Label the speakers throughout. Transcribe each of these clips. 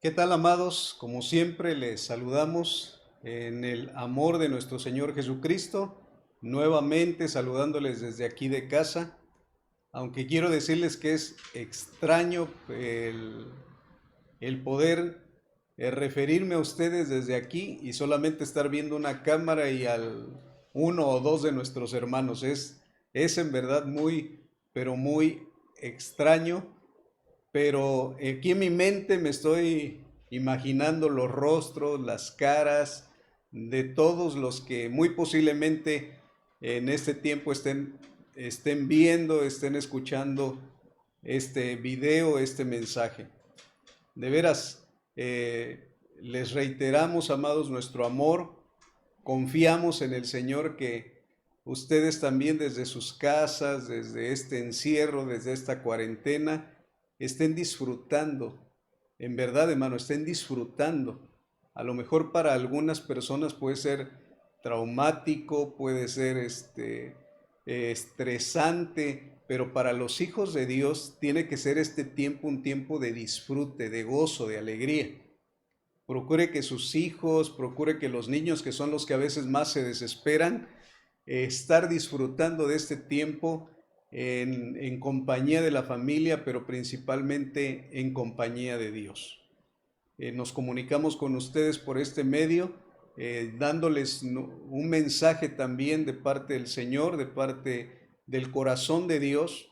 Speaker 1: ¿Qué tal, amados? Como siempre, les saludamos en el amor de nuestro Señor Jesucristo, nuevamente saludándoles desde aquí de casa, aunque quiero decirles que es extraño el poder referirme a ustedes desde aquí y solamente estar viendo una cámara y al uno o dos de nuestros hermanos. Es en verdad muy, pero muy extraño, pero aquí en mi mente me estoy imaginando los rostros, las caras de todos los que muy posiblemente en este tiempo estén viendo, estén escuchando este video, este mensaje. De veras, les reiteramos, amados, nuestro amor. Confiamos en el Señor que ustedes también desde sus casas, desde este encierro, desde esta cuarentena, estén disfrutando. En verdad, hermano, estén disfrutando. A lo mejor para algunas personas puede ser traumático, puede ser estresante, pero para los hijos de Dios tiene que ser este tiempo un tiempo de disfrute, de gozo, de alegría. Procure que sus hijos, procure que los niños, que son los que a veces más se desesperan, estar disfrutando de este tiempo en compañía de la familia, pero principalmente en compañía de Dios. Nos comunicamos con ustedes por este medio, dándoles un mensaje también de parte del Señor, de parte del corazón de Dios,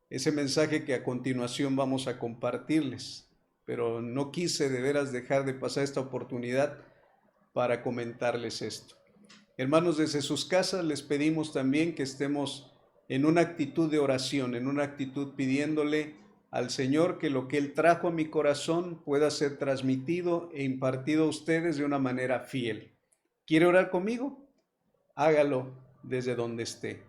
Speaker 1: ese mensaje que a continuación vamos a compartirles. Pero no quise de veras dejar de pasar esta oportunidad para comentarles esto. Hermanos, desde sus casas les pedimos también que estemos en una actitud de oración, en una actitud pidiéndole al Señor que lo que Él trajo a mi corazón pueda ser transmitido e impartido a ustedes de una manera fiel. ¿Quiere orar conmigo? Hágalo desde donde esté.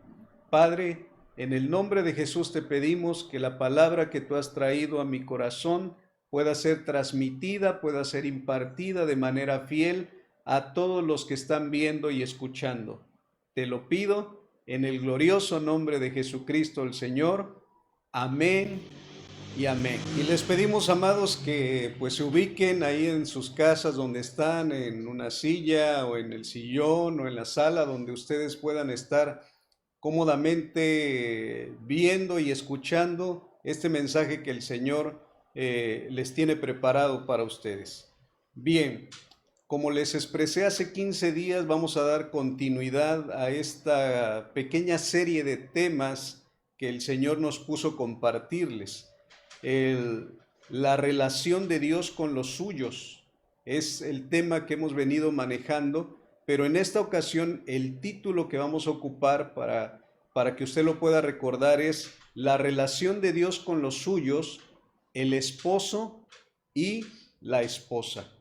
Speaker 1: Padre, en el nombre de Jesús te pedimos que la palabra que tú has traído a mi corazón pueda ser transmitida, pueda ser impartida de manera fiel a todos los que están viendo y escuchando. Te lo pido en el glorioso nombre de Jesucristo el Señor. Amén y amén. Y les pedimos, amados, que pues se ubiquen ahí en sus casas donde están, en una silla o en el sillón o en la sala donde ustedes puedan estar cómodamente viendo y escuchando este mensaje que el Señor les tiene preparado para ustedes. Bien, como les expresé hace 15 días, vamos a dar continuidad a esta pequeña serie de temas que el Señor nos puso compartirles. La relación de Dios con los suyos es el tema que hemos venido manejando, pero en esta ocasión el título que vamos a ocupar para que usted lo pueda recordar es la relación de Dios con los suyos, el esposo y la esposa.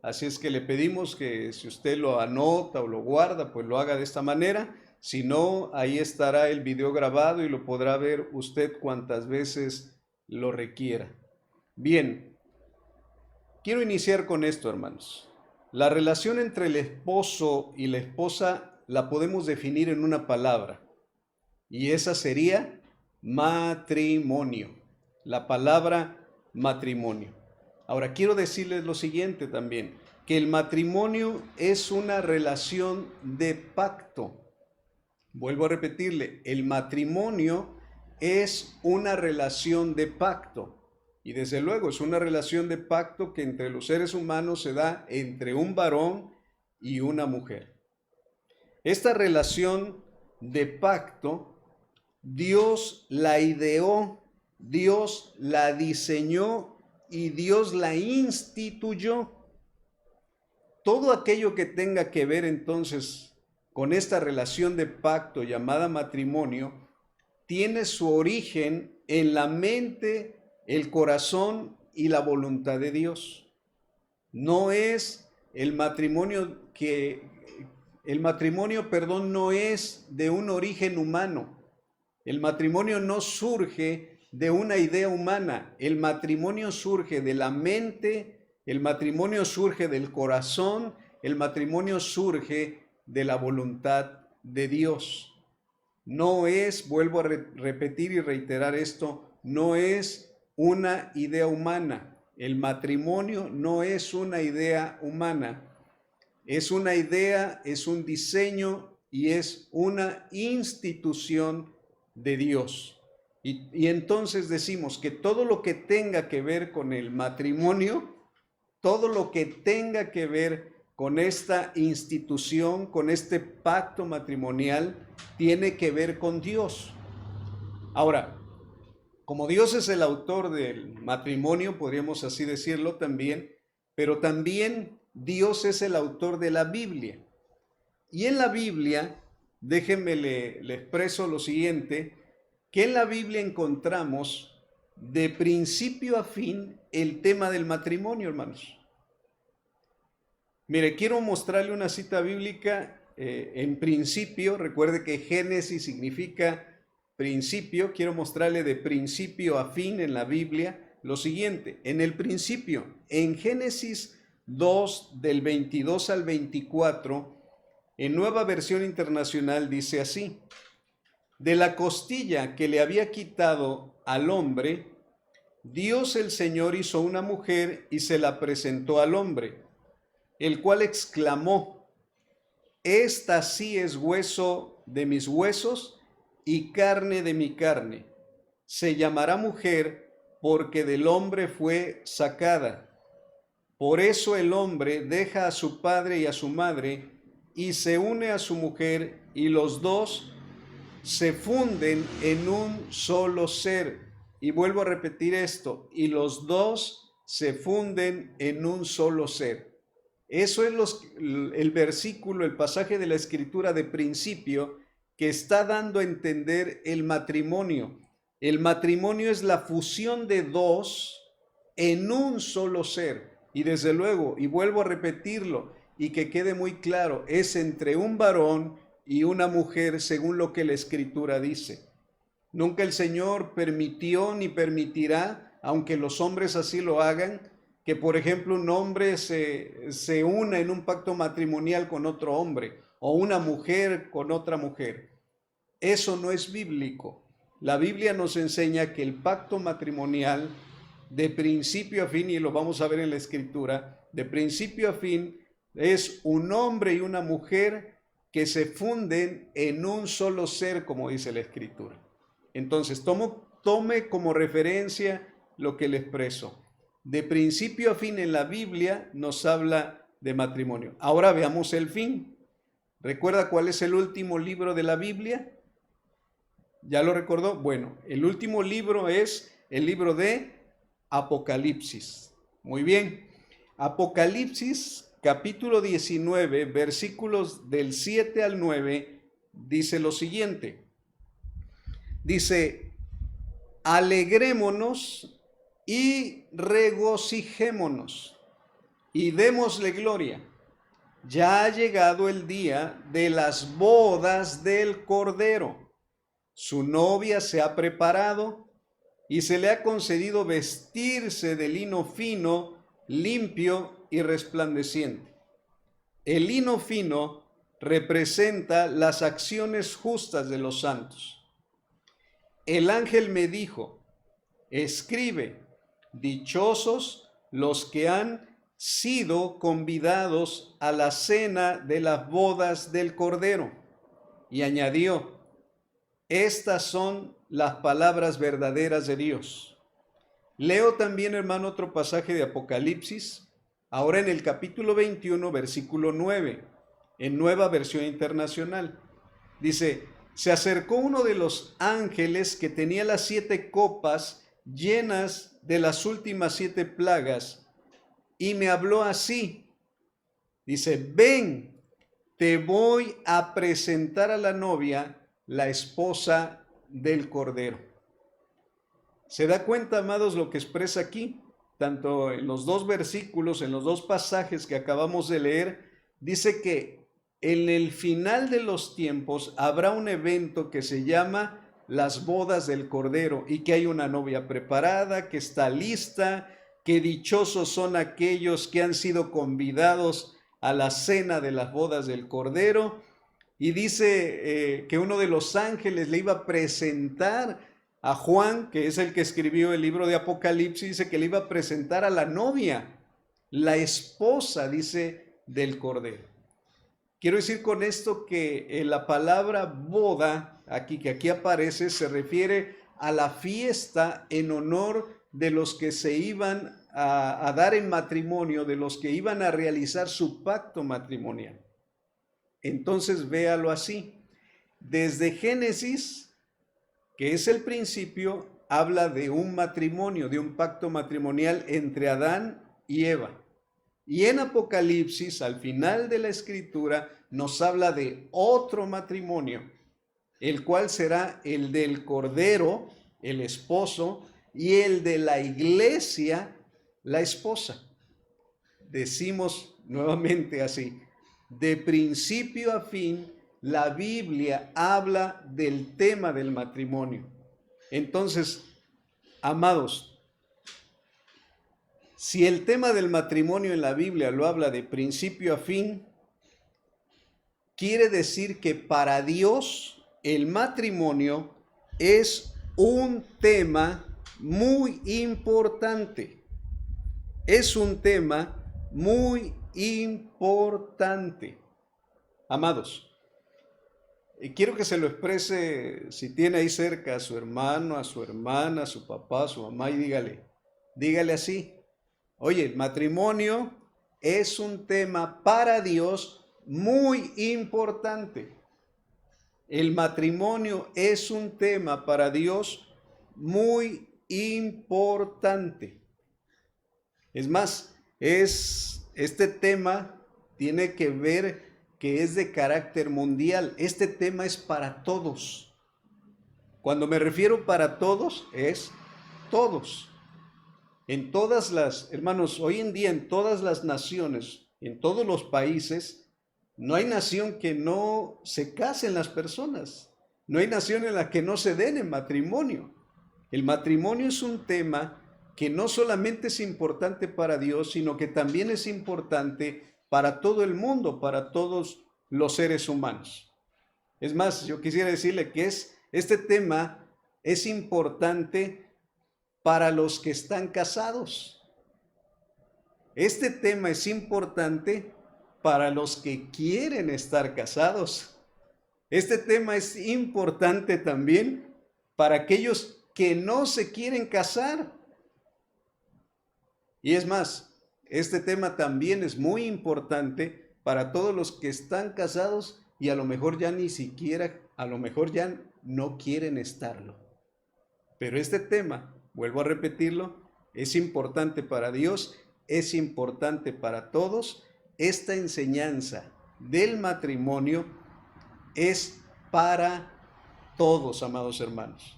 Speaker 1: Así es que le pedimos que si usted lo anota o lo guarda, pues lo haga de esta manera. Si no, ahí estará el video grabado y lo podrá ver usted cuantas veces lo requiera. Bien, quiero iniciar con esto, hermanos. La relación entre el esposo y la esposa la podemos definir en una palabra, y esa sería matrimonio. La palabra matrimonio. Ahora, quiero decirles lo siguiente también, que el matrimonio es una relación de pacto. Vuelvo a repetirle, el matrimonio es una relación de pacto. Y desde luego es una relación de pacto que entre los seres humanos se da entre un varón y una mujer. Esta relación de pacto, Dios la ideó, Dios la diseñó y Dios la instituyó. Todo aquello que tenga que ver entonces con esta relación de pacto llamada matrimonio, tiene su origen en la mente, el corazón y la voluntad de Dios. No es el matrimonio perdón, no es de un origen humano. El matrimonio no surge de una idea humana. El matrimonio surge de la mente, el matrimonio surge del corazón, el matrimonio surge de la voluntad de Dios. No es, vuelvo a repetir y reiterar esto, no es una idea humana. El matrimonio no es una idea humana, es una idea, es un diseño y es una institución de Dios. Y entonces decimos que todo lo que tenga que ver con el matrimonio, todo lo que tenga que ver con esta institución, con este pacto matrimonial, tiene que ver con Dios. Ahora, como Dios es el autor del matrimonio, podríamos así decirlo también, pero también Dios es el autor de la Biblia. Y en la Biblia, déjenme le expreso lo siguiente, que en la Biblia encontramos de principio a fin el tema del matrimonio, hermanos. Mire, quiero mostrarle una cita bíblica en principio. Recuerde que Génesis significa principio. Quiero mostrarle de principio a fin en la Biblia lo siguiente. En el principio, en Génesis 2, del 22 al 24, en Nueva Versión Internacional dice así: de la costilla que le había quitado al hombre, Dios el Señor hizo una mujer y se la presentó al hombre, el cual exclamó: esta sí es hueso de mis huesos y carne de mi carne. Se llamará mujer porque del hombre fue sacada. Por eso el hombre deja a su padre y a su madre y se une a su mujer, y los dos se funden en un solo ser. Y vuelvo a repetir esto: y los dos se funden en un solo ser. Eso es el versículo, el pasaje de la Escritura de principio que está dando a entender el matrimonio. El matrimonio es la fusión de dos en un solo ser. Y desde luego, y vuelvo a repetirlo, y que quede muy claro, es entre un varón y una mujer según lo que la Escritura dice. Nunca el Señor permitió ni permitirá, aunque los hombres así lo hagan, que por ejemplo un hombre se una en un pacto matrimonial con otro hombre o una mujer con otra mujer. Eso no es bíblico. La Biblia nos enseña que el pacto matrimonial, de principio a fin, y lo vamos a ver en la Escritura, de principio a fin es un hombre y una mujer que se funden en un solo ser, como dice la Escritura. Entonces, tome como referencia lo que le expreso. De principio a fin en la Biblia nos habla de matrimonio. Ahora veamos el fin. ¿Recuerda cuál es el último libro de la Biblia? ¿Ya lo recordó? Bueno, el último libro es el libro de Apocalipsis. Muy bien. Apocalipsis, capítulo 19, versículos del 7 al 9, dice lo siguiente. Dice: alegrémonos y regocijémonos y démosle gloria. Ya ha llegado el día de las bodas del Cordero. Su novia se ha preparado y se le ha concedido vestirse de lino fino, limpio y resplandeciente. El lino fino representa las acciones justas de los santos. El ángel me dijo: escribe, dichosos los que han sido convidados a la cena de las bodas del Cordero. Y añadió: estas son las palabras verdaderas de Dios. Leo también, hermano, otro pasaje de Apocalipsis, ahora en el capítulo 21, versículo 9, en Nueva Versión Internacional. Dice: se acercó uno de los ángeles que tenía las 7 copas llenas de las últimas 7 plagas, y me habló así. Dice: ven, te voy a presentar a la novia, la esposa del Cordero. ¿Se da cuenta, amados, lo que expresa aquí? Tanto en los 2 versículos, en los 2 pasajes que acabamos de leer, dice que en el final de los tiempos habrá un evento que se llama las bodas del Cordero, y que hay una novia preparada, que está lista, que dichosos son aquellos que han sido convidados a la cena de las bodas del Cordero. Y dice que uno de los ángeles le iba a presentar A Juan, que es el que escribió el libro de Apocalipsis, dice que le iba a presentar a la novia, la esposa, dice, del Cordero. Quiero decir con esto que la palabra boda, que aquí aparece, se refiere a la fiesta en honor de los que se iban a dar en matrimonio, de los que iban a realizar su pacto matrimonial. Entonces véalo así. Desde Génesis, que es el principio, habla de un matrimonio, de un pacto matrimonial entre Adán y Eva. Y en Apocalipsis, al final de la escritura, nos habla de otro matrimonio, el cual será el del Cordero, el esposo, y el de la iglesia, la esposa. Decimos nuevamente así, de principio a fin, la Biblia habla del tema del matrimonio. Entonces, amados, si el tema del matrimonio en la Biblia lo habla de principio a fin, quiere decir que para Dios el matrimonio es un tema muy importante. Es un tema muy importante. Amados, quiero que se lo exprese, si tiene ahí cerca a su hermano, a su hermana, a su papá, a su mamá, y dígale así. Oye, el matrimonio es un tema para Dios muy importante. El matrimonio es un tema para Dios muy importante. Es más, este tema tiene que ver que es de carácter mundial. Este tema es para todos. Cuando me refiero para todos, es todos. En todas las, hermanos, hoy en día en todas las naciones, en todos los países, no hay nación que no se casen las personas. No hay nación en la que no se den en matrimonio. El matrimonio es un tema que no solamente es importante para Dios, sino que también es importante para todo el mundo, para todos los seres humanos. Es más, yo quisiera decirle que este tema es importante para los que están casados. Este tema es importante para los que quieren estar casados. Este tema es importante también para aquellos que no se quieren casar. Y es más, este tema también es muy importante para todos los que están casados y a lo mejor ya ni siquiera, a lo mejor ya no quieren estarlo. Pero este tema, vuelvo a repetirlo, es importante para Dios, es importante para todos. Esta enseñanza del matrimonio es para todos, amados hermanos.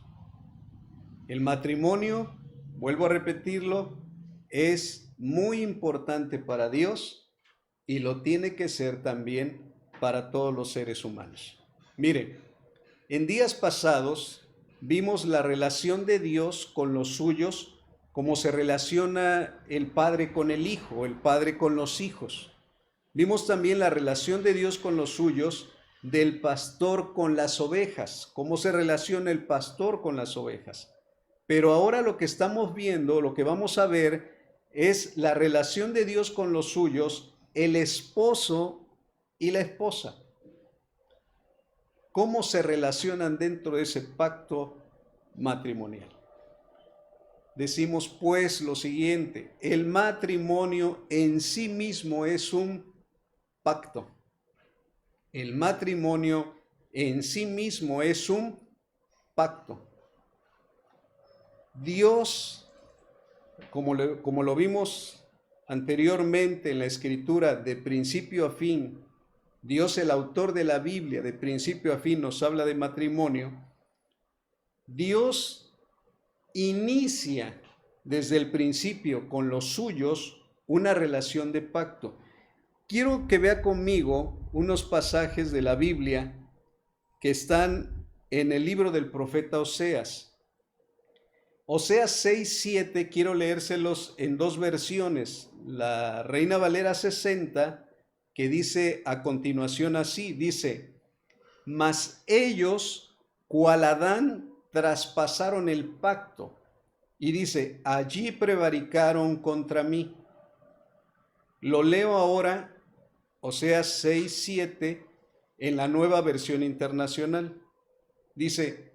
Speaker 1: El matrimonio, vuelvo a repetirlo, es muy importante para Dios y lo tiene que ser también para todos los seres humanos. Mire, en días pasados vimos la relación de Dios con los suyos, cómo se relaciona el padre con el hijo, el padre con los hijos. Vimos también la relación de Dios con los suyos, del pastor con las ovejas, cómo se relaciona el pastor con las ovejas. Pero ahora lo que estamos viendo, lo que vamos a ver, es la relación de Dios con los suyos, el esposo y la esposa. ¿Cómo se relacionan dentro de ese pacto matrimonial? Decimos pues lo siguiente: el matrimonio en sí mismo es un pacto. El matrimonio en sí mismo es un pacto. Dios, como lo vimos anteriormente en la escritura, de principio a fin, Dios, el autor de la Biblia, de principio a fin nos habla de matrimonio. Dios inicia desde el principio con los suyos una relación de pacto. Quiero que vea conmigo unos pasajes de la Biblia que están en el libro del profeta Oseas. Oseas 6:7, quiero leérselos en dos versiones. La Reina Valera 60, que dice a continuación así, dice: mas ellos, cual Adán, traspasaron el pacto. Y dice, allí prevaricaron contra mí. Lo leo ahora, Oseas 6:7, en la Nueva Versión Internacional. Dice,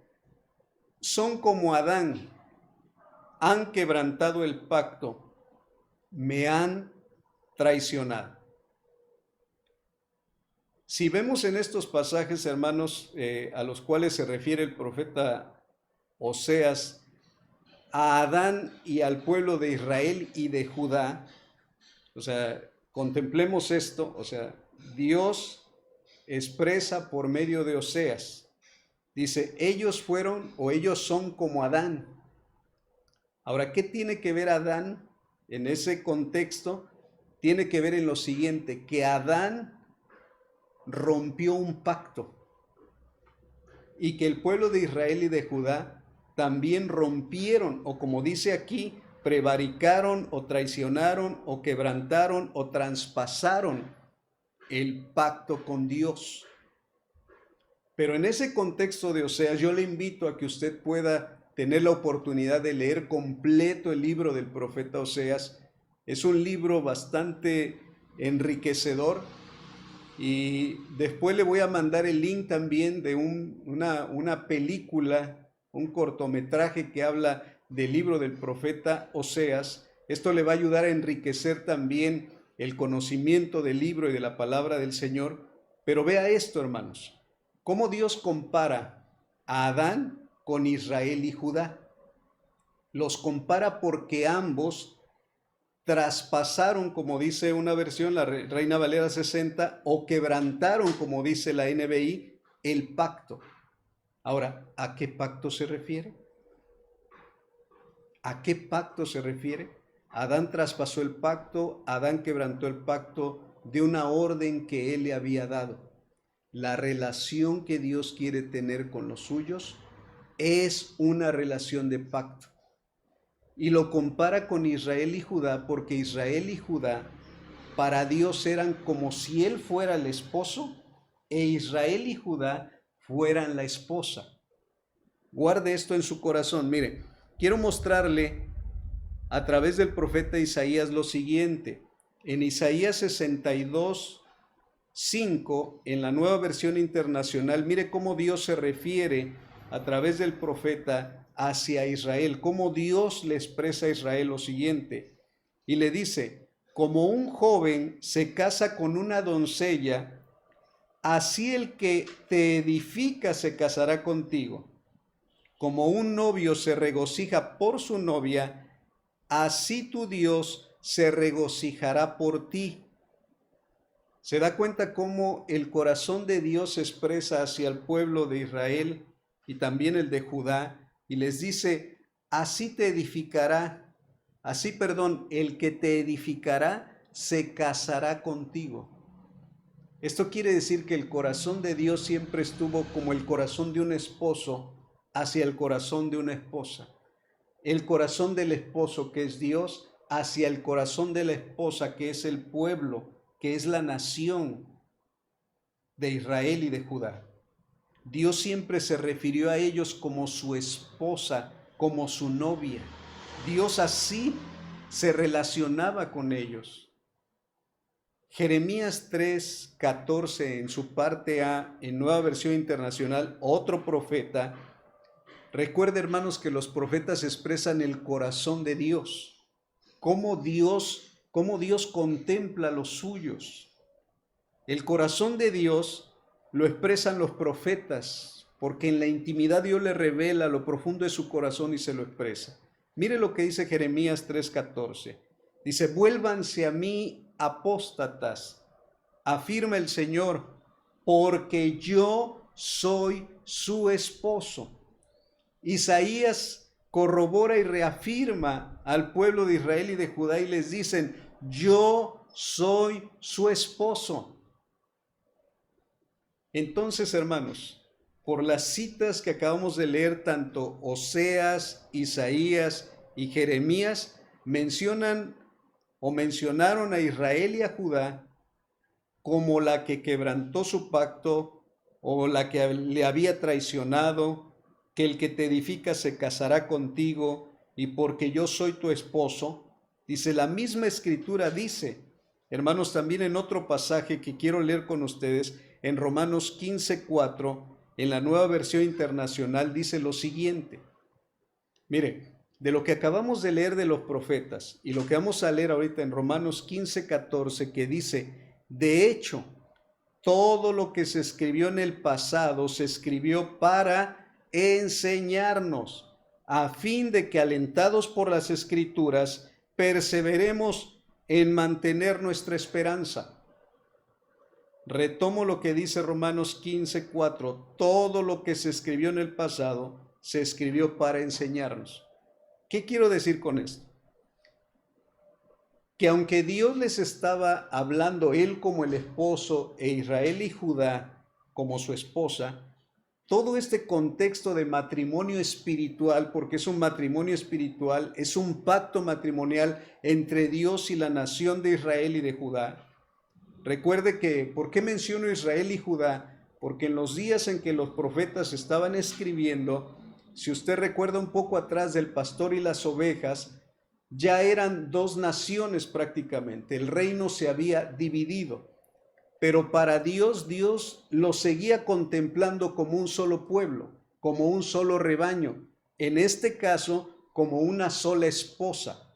Speaker 1: son como Adán, han quebrantado el pacto, me han traicionado. Si vemos en estos pasajes, hermanos, a los cuales se refiere el profeta Oseas, a Adán y al pueblo de Israel y de Judá, o sea, contemplemos esto, o sea, Dios expresa por medio de Oseas, dice, ellos fueron o ellos son como Adán. Ahora, ¿qué tiene que ver Adán en ese contexto? Tiene que ver en lo siguiente, que Adán rompió un pacto y que el pueblo de Israel y de Judá también rompieron, o como dice aquí, prevaricaron o traicionaron o quebrantaron o traspasaron el pacto con Dios. Pero en ese contexto de Oseas, yo le invito a que usted pueda tener la oportunidad de leer completo el libro del profeta Oseas. Es un libro bastante enriquecedor y después le voy a mandar el link también de una película, un cortometraje que habla del libro del profeta Oseas. Esto le va a ayudar a enriquecer también el conocimiento del libro y de la palabra del Señor. Pero vea esto, hermanos, cómo Dios compara a Adán con Israel y Judá. Los compara porque ambos traspasaron, como dice una versión, la Reina Valera 60, o quebrantaron, como dice la NBI, el pacto. Ahora, ¿a qué pacto se refiere? ¿A qué pacto se refiere? Adán traspasó el pacto, Adán quebrantó el pacto de una orden que él le había dado. La relación que Dios quiere tener con los suyos es una relación de pacto. Y lo compara con Israel y Judá porque Israel y Judá para Dios eran como si él fuera el esposo e Israel y Judá fueran la esposa. Guarde esto en su corazón. Mire, quiero mostrarle a través del profeta Isaías lo siguiente. En Isaías 62:5, en la Nueva Versión Internacional, mire cómo Dios se refiere a través del profeta hacia Israel, cómo Dios le expresa a Israel lo siguiente, y le dice, como un joven se casa con una doncella, así el que te edifica se casará contigo. Como un novio se regocija por su novia, así tu Dios se regocijará por ti. ¿Se da cuenta cómo el corazón de Dios se expresa hacia el pueblo de Israel y también el de Judá? Y les dice, así te edificará, el que te edificará se casará contigo. Esto quiere decir que el corazón de Dios siempre estuvo como el corazón de un esposo hacia el corazón de una esposa. El corazón del esposo, que es Dios, hacia el corazón de la esposa, que es el pueblo, que es la nación de Israel y de Judá. Dios siempre se refirió a ellos como su esposa, como su novia. Dios así se relacionaba con ellos. Jeremías 3:14 en su parte A, en Nueva Versión Internacional, otro profeta. Recuerda, hermanos, que los profetas expresan el corazón de Dios. Cómo Dios contempla a los suyos. El corazón de Dios lo expresan los profetas, porque en la intimidad Dios le revela lo profundo de su corazón y se lo expresa. Mire lo que dice Jeremías 3:14. Dice, vuélvanse a mí, apóstatas, afirma el Señor, porque yo soy su esposo. Isaías corrobora y reafirma al pueblo de Israel y de Judá y les dicen, yo soy su esposo. Entonces, hermanos, por las citas que acabamos de leer, tanto Oseas, Isaías y Jeremías mencionaron a Israel y a Judá como la que quebrantó su pacto o la que le había traicionado, que el que te edifica se casará contigo y porque yo soy tu esposo. Dice, la misma escritura dice, hermanos, también en otro pasaje que quiero leer con ustedes, en Romanos 15:4, en la Nueva Versión Internacional, dice lo siguiente. Mire, de lo que acabamos de leer de los profetas y lo que vamos a leer ahorita en Romanos 15:14, que dice, de hecho, todo lo que se escribió en el pasado se escribió para enseñarnos, a fin de que, alentados por las Escrituras, perseveremos en mantener nuestra esperanza. Retomo lo que dice Romanos 15:4, todo lo que se escribió en el pasado se escribió para enseñarnos. ¿Qué quiero decir con esto? Que aunque Dios les estaba hablando, él como el esposo e Israel y Judá como su esposa, todo este contexto de matrimonio espiritual, porque es un matrimonio espiritual, es un pacto matrimonial entre Dios y la nación de Israel y de Judá. Recuerde que, ¿por qué menciono Israel y Judá? Porque en los días en que los profetas estaban escribiendo, si usted recuerda un poco atrás del pastor y las ovejas, ya eran dos naciones prácticamente, el reino se había dividido. Pero para Dios, Dios lo seguía contemplando como un solo pueblo, como un solo rebaño, en este caso como una sola esposa.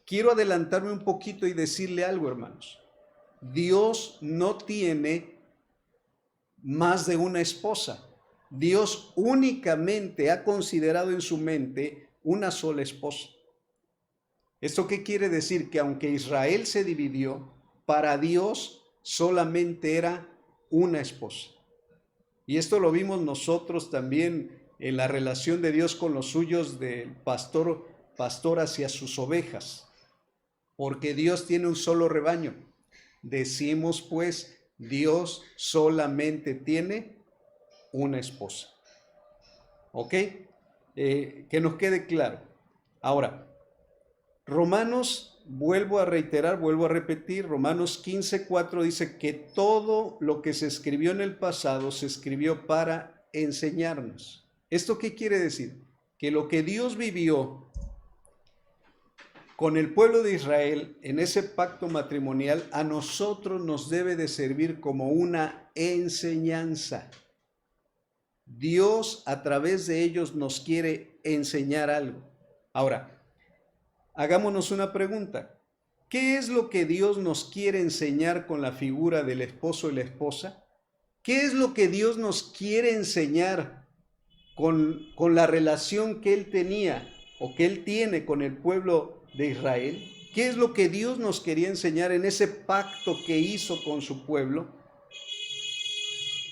Speaker 1: Quiero adelantarme un poquito y decirle algo, hermanos. Dios no tiene más de una esposa. Dios únicamente ha considerado en su mente una sola esposa. ¿Esto qué quiere decir? Que aunque Israel se dividió, para Dios solamente era una esposa. Y esto lo vimos nosotros también en la relación de Dios con los suyos, del pastor hacia sus ovejas, porque Dios tiene un solo rebaño. Decimos pues, Dios solamente tiene una esposa. ¿Ok? Que nos quede claro. Ahora, Romanos, vuelvo a reiterar, vuelvo a repetir, Romanos 15:4 dice que todo lo que se escribió en el pasado se escribió para enseñarnos. ¿Esto qué quiere decir? Que lo que Dios vivió con el pueblo de Israel en ese pacto matrimonial, a nosotros nos debe de servir como una enseñanza. Dios a través de ellos nos quiere enseñar algo. Ahora, hagámonos una pregunta. ¿Qué es lo que Dios nos quiere enseñar con la figura del esposo y la esposa? ¿Qué es lo que Dios nos quiere enseñar con la relación que Él tenía o que Él tiene con el pueblo de Israel? ¿Qué es lo que Dios nos quería enseñar en ese pacto que hizo con su pueblo?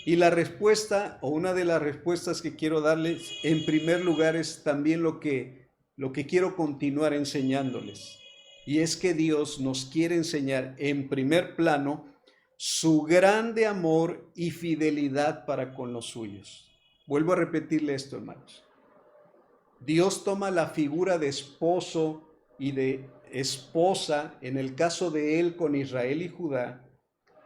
Speaker 1: Y la respuesta, o una de las respuestas que quiero darles, en primer lugar, es también lo que quiero continuar enseñándoles. Y es que Dios nos quiere enseñar en primer plano su grande amor y fidelidad para con los suyos. Vuelvo a repetirle esto, hermanos. Dios toma la figura de esposo y de esposa, en el caso de él con Israel y Judá,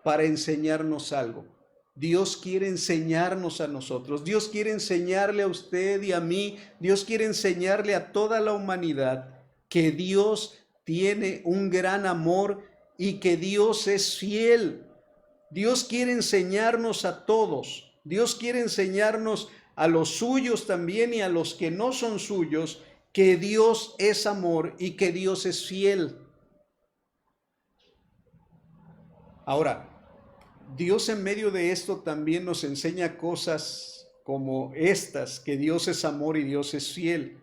Speaker 1: para enseñarnos algo. Dios quiere enseñarnos a nosotros, Dios quiere enseñarle a usted y a mí, Dios quiere enseñarle a toda la humanidad que Dios tiene un gran amor y que Dios es fiel. Dios quiere enseñarnos a todos, Dios quiere enseñarnos a los suyos también y a los que no son suyos, que Dios es amor y que Dios es fiel. Ahora, Dios en medio de esto también nos enseña cosas como estas, que Dios es amor y Dios es fiel.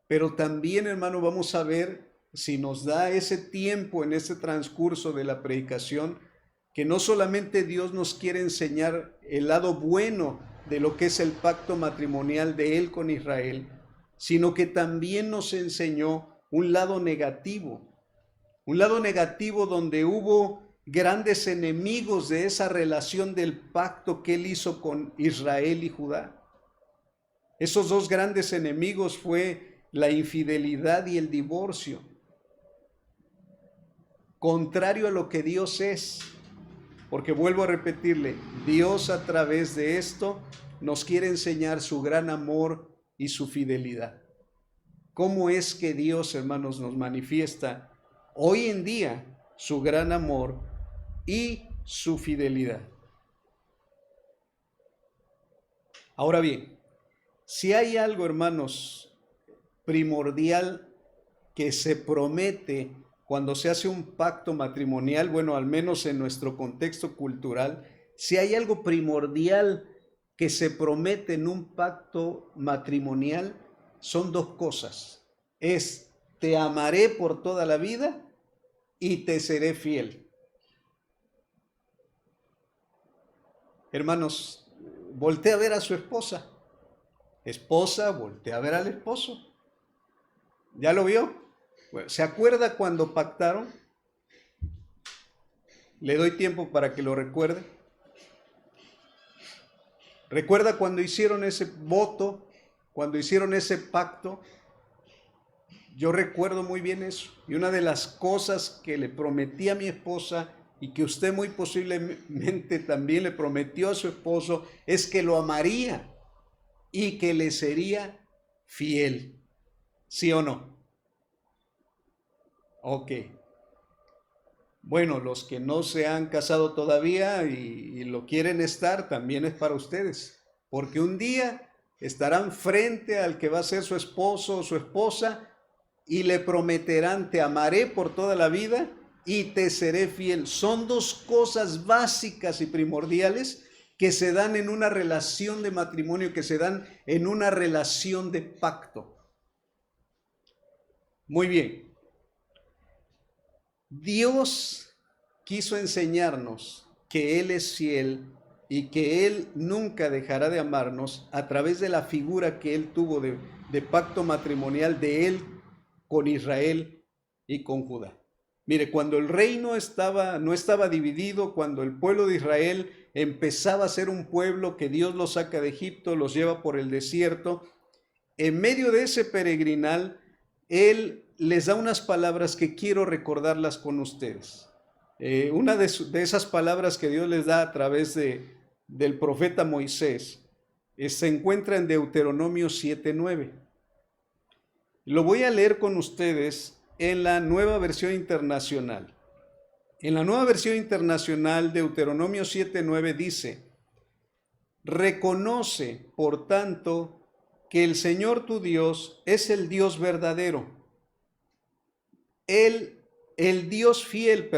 Speaker 1: Pero también, hermano, vamos a ver, si nos da ese tiempo en este transcurso de la predicación, que no solamente Dios nos quiere enseñar el lado bueno de lo que es el pacto matrimonial de Él con Israel, sino que también nos enseñó un lado negativo donde hubo grandes enemigos de esa relación del pacto que Él hizo con Israel y Judá. Esos dos grandes enemigos fue la infidelidad y el divorcio, contrario a lo que Dios es, porque vuelvo a repetirle, Dios a través de esto nos quiere enseñar su gran amor y su fidelidad. ¿Cómo es que Dios, hermanos, nos manifiesta hoy en día su gran amor y su fidelidad? Ahora bien, si hay algo, hermanos, primordial que se promete cuando se hace un pacto matrimonial, bueno, al menos en nuestro contexto cultural, si hay algo primordial que se promete en un pacto matrimonial, son dos cosas. Es, te amaré por toda la vida y te seré fiel. Hermanos, voltea a ver a su esposa. Esposa, voltea a ver al esposo. ¿Ya lo vio? Bueno, ¿se acuerda cuando pactaron? Le doy tiempo para que lo recuerde. ¿Recuerda cuando hicieron ese voto? Cuando hicieron ese pacto. Yo recuerdo muy bien eso. Y una de las cosas que le prometí a mi esposa y que usted muy posiblemente también le prometió a su esposo es que lo amaría y que le sería fiel. ¿Sí o no? Ok. Bueno, los que no se han casado todavía y lo quieren estar, también es para ustedes. Porque un día estarán frente al que va a ser su esposo o su esposa y le prometerán, te amaré por toda la vida y te seré fiel. Son dos cosas básicas y primordiales que se dan en una relación de matrimonio, que se dan en una relación de pacto. Muy bien. Dios quiso enseñarnos que Él es fiel y que Él nunca dejará de amarnos a través de la figura que Él tuvo de pacto matrimonial de Él con Israel y con Judá. Mire, cuando el reino no estaba dividido, cuando el pueblo de Israel empezaba a ser un pueblo que Dios los saca de Egipto, los lleva por el desierto, en medio de ese peregrinal, Él les da unas palabras que quiero recordarlas con ustedes. Una de esas palabras que Dios les da a través del profeta Moisés se encuentra en Deuteronomio 7:9. Lo voy a leer con ustedes en la Nueva Versión Internacional. En la Nueva Versión Internacional, Deuteronomio 7:9 dice: reconoce, por tanto, que el Señor tu Dios es el Dios verdadero, el Dios fiel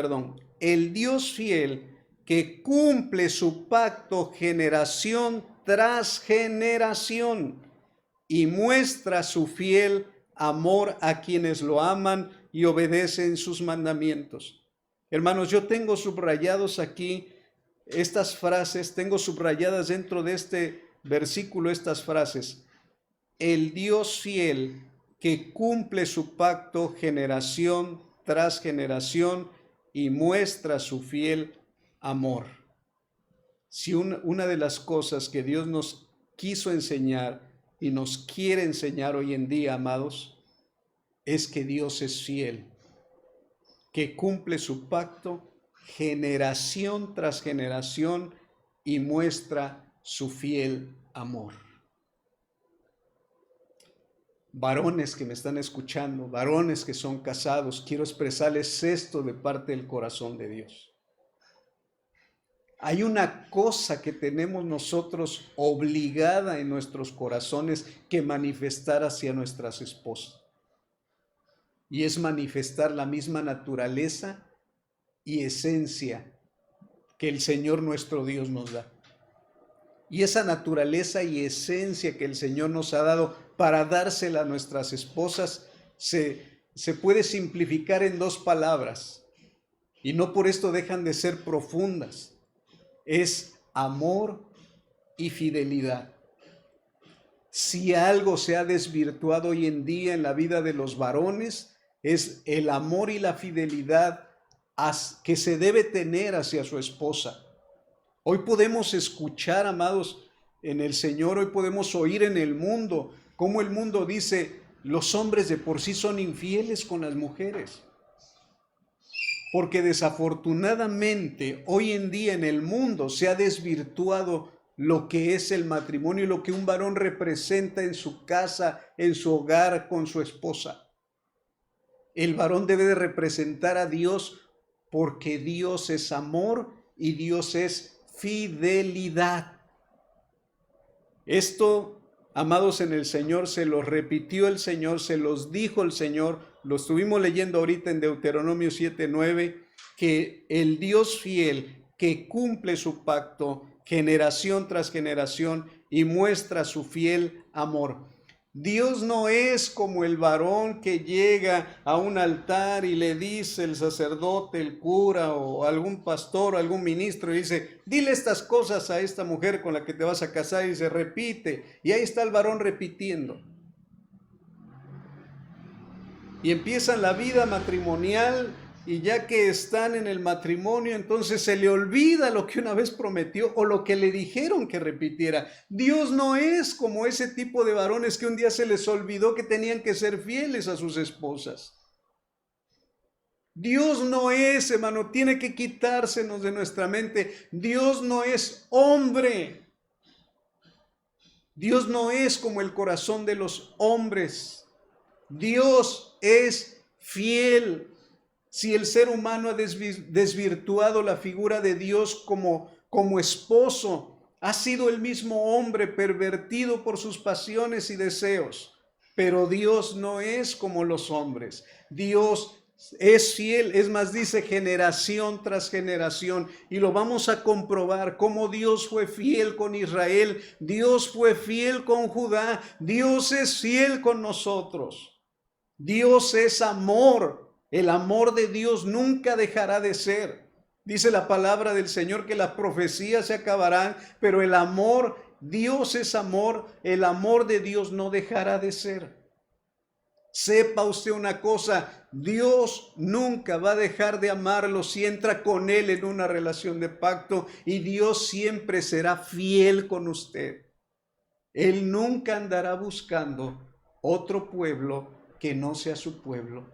Speaker 1: que cumple su pacto generación tras generación y muestra su fiel amor a quienes lo aman y obedecen sus mandamientos. Hermanos, yo tengo subrayados aquí estas frases, tengo subrayadas dentro de este versículo estas frases. El Dios fiel que cumple su pacto generación tras generación y muestra su fiel amor. Si una de las cosas que Dios nos quiso enseñar y nos quiere enseñar hoy en día, amados, es que Dios es fiel, que cumple su pacto generación tras generación y muestra su fiel amor. Varones que me están escuchando, varones que son casados, quiero expresarles esto de parte del corazón de Dios. Hay una cosa que tenemos nosotros obligada en nuestros corazones que manifestar hacia nuestras esposas. Y es manifestar la misma naturaleza y esencia que el Señor nuestro Dios nos da. Y esa naturaleza y esencia que el Señor nos ha dado para dársela a nuestras esposas se puede simplificar en dos palabras. Y no por esto dejan de ser profundas. Es amor y fidelidad. Si algo se ha desvirtuado hoy en día en la vida de los varones, es el amor y la fidelidad que se debe tener hacia su esposa. Hoy podemos escuchar, amados, en el Señor, hoy podemos oír en el mundo, cómo el mundo dice, los hombres de por sí son infieles con las mujeres. Porque desafortunadamente hoy en día en el mundo se ha desvirtuado lo que es el matrimonio y lo que un varón representa en su casa, en su hogar, con su esposa. El varón debe de representar a Dios porque Dios es amor y Dios es fidelidad. Esto, amados en el Señor, se los repitió el Señor, se los dijo el Señor, lo estuvimos leyendo ahorita en Deuteronomio 7:9, que el Dios fiel que cumple su pacto generación tras generación y muestra su fiel amor. Dios no es como el varón que llega a un altar y le dice el sacerdote, el cura o algún pastor o algún ministro y dice, dile estas cosas a esta mujer con la que te vas a casar, y se repite. Y ahí está el varón repitiendo. Y empiezan la vida matrimonial y ya que están en el matrimonio, entonces se le olvida lo que una vez prometió o lo que le dijeron que repitiera. Dios no es como ese tipo de varones que un día se les olvidó que tenían que ser fieles a sus esposas. Dios no es, hermano, tiene que quitársenos de nuestra mente. Dios no es hombre. Dios no es como el corazón de los hombres. Dios es fiel. Si el ser humano ha desvirtuado la figura de Dios como esposo, ha sido el mismo hombre pervertido por sus pasiones y deseos. Pero Dios no es como los hombres. Dios es fiel, es más, dice generación tras generación, y lo vamos a comprobar como Dios fue fiel con Israel, Dios fue fiel con Judá, Dios es fiel con nosotros. Dios es amor. El amor de Dios nunca dejará de ser. Dice la palabra del Señor que las profecías se acabarán, pero el amor, Dios es amor, el amor de Dios no dejará de ser. Sepa usted una cosa, Dios nunca va a dejar de amarlo si entra con Él en una relación de pacto, y Dios siempre será fiel con usted. Él nunca andará buscando otro pueblo que no sea su pueblo.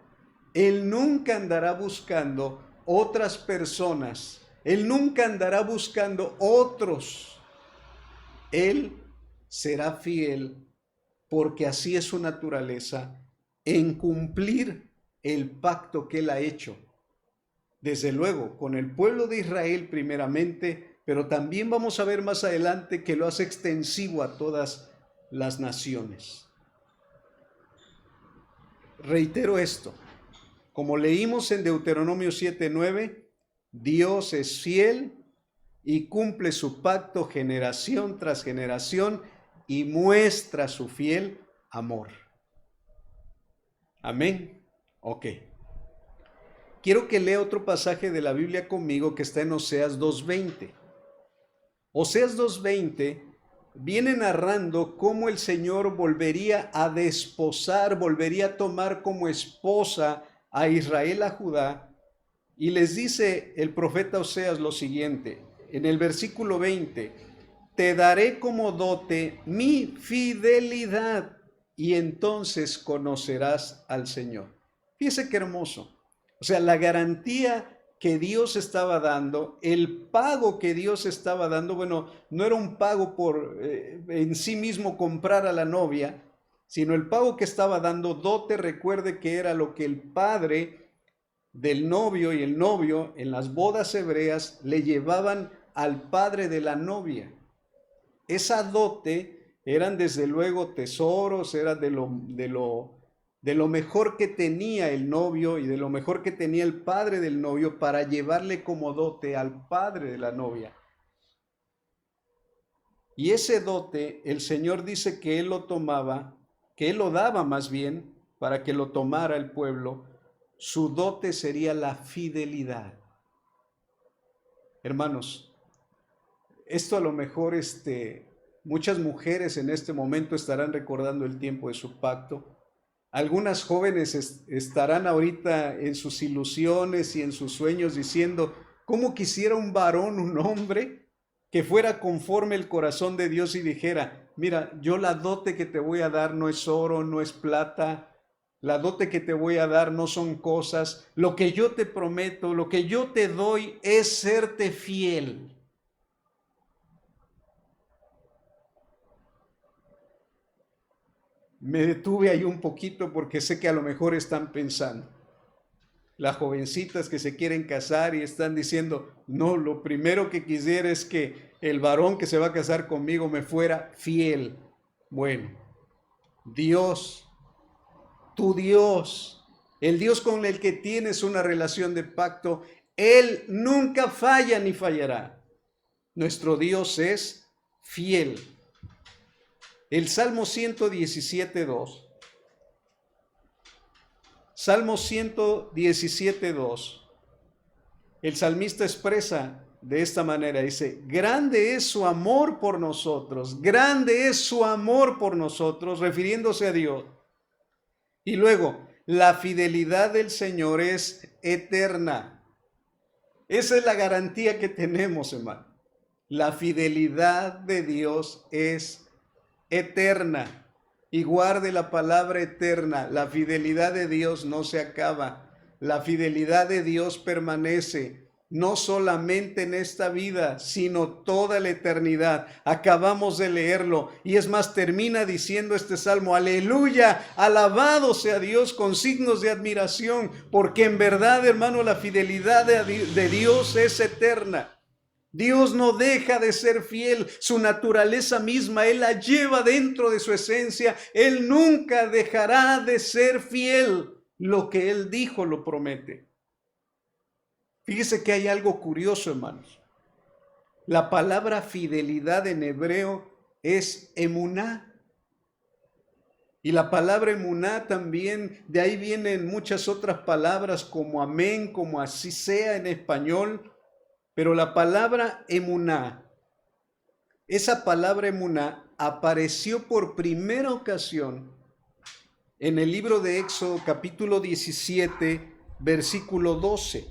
Speaker 1: Él nunca andará buscando otras personas. Él nunca andará buscando otros. Él será fiel porque así es su naturaleza en cumplir el pacto que Él ha hecho. Desde luego, con el pueblo de Israel primeramente, pero también vamos a ver más adelante que lo hace extensivo a todas las naciones. Reitero esto. Como leímos en Deuteronomio 7:9, Dios es fiel y cumple su pacto generación tras generación y muestra su fiel amor. Amén. Ok. Quiero que lea otro pasaje de la Biblia conmigo que está en Oseas 2:20. Oseas 2:20 viene narrando cómo el Señor volvería a desposar, volvería a tomar como esposa a Israel, a Judá, y les dice el profeta Oseas lo siguiente, en el versículo 20, te daré como dote mi fidelidad y entonces conocerás al Señor. Fíjese qué hermoso. O sea, la garantía que Dios estaba dando, el pago que Dios estaba dando, bueno, no era un pago por en sí mismo comprar a la novia, sino el pago que estaba dando dote. Recuerde que era lo que el padre del novio y el novio en las bodas hebreas le llevaban al padre de la novia. Esa dote eran desde luego tesoros, era de lo mejor que tenía el novio y de lo mejor que tenía el padre del novio para llevarle como dote al padre de la novia. Y ese dote, el Señor dice que Él lo tomaba, que Él lo daba más bien para que lo tomara el pueblo. Su dote sería la fidelidad. Hermanos, esto a lo mejor muchas mujeres en este momento estarán recordando el tiempo de su pacto. Algunas jóvenes estarán ahorita en sus ilusiones y en sus sueños diciendo, ¿cómo quisiera un varón, un hombre, que fuera conforme el corazón de Dios y dijera, mira, yo la dote que te voy a dar no es oro, no es plata, la dote que te voy a dar no son cosas, lo que yo te prometo, lo que yo te doy es serte fiel. me detuve ahí un poquito porque sé que a lo mejor están pensando. Las jovencitas que se quieren casar y están diciendo, no, lo primero que quisiera es que el varón que se va a casar conmigo me fuera fiel. Bueno, Dios, tu Dios, el Dios con el que tienes una relación de pacto, Él nunca falla ni fallará. Nuestro Dios es fiel. El Salmo 117:2. Salmo 117:2. El salmista expresa de esta manera, dice, grande es su amor por nosotros, grande es su amor por nosotros, refiriéndose a Dios. Y luego, la fidelidad del Señor es eterna. Esa es la garantía que tenemos, hermano. La fidelidad de Dios es eterna. Y guarde la palabra eterna. La fidelidad de Dios no se acaba. La fidelidad de Dios permanece, no solamente en esta vida, sino toda la eternidad. Acabamos de leerlo. Y es más, termina diciendo este salmo, aleluya, alabado sea Dios, con signos de admiración, porque en verdad, hermano, la fidelidad de Dios es eterna. Dios no deja de ser fiel, su naturaleza misma, Él la lleva dentro de su esencia. Él nunca dejará de ser fiel. Lo que Él dijo lo promete. Fíjese que hay algo curioso, hermanos. La palabra fidelidad en hebreo es emuná. Y la palabra emuná también, de ahí vienen muchas otras palabras como amén, como así sea en español. Pero la palabra emuná, esa palabra emuná apareció por primera ocasión en el libro de Éxodo capítulo 17, versículo 12.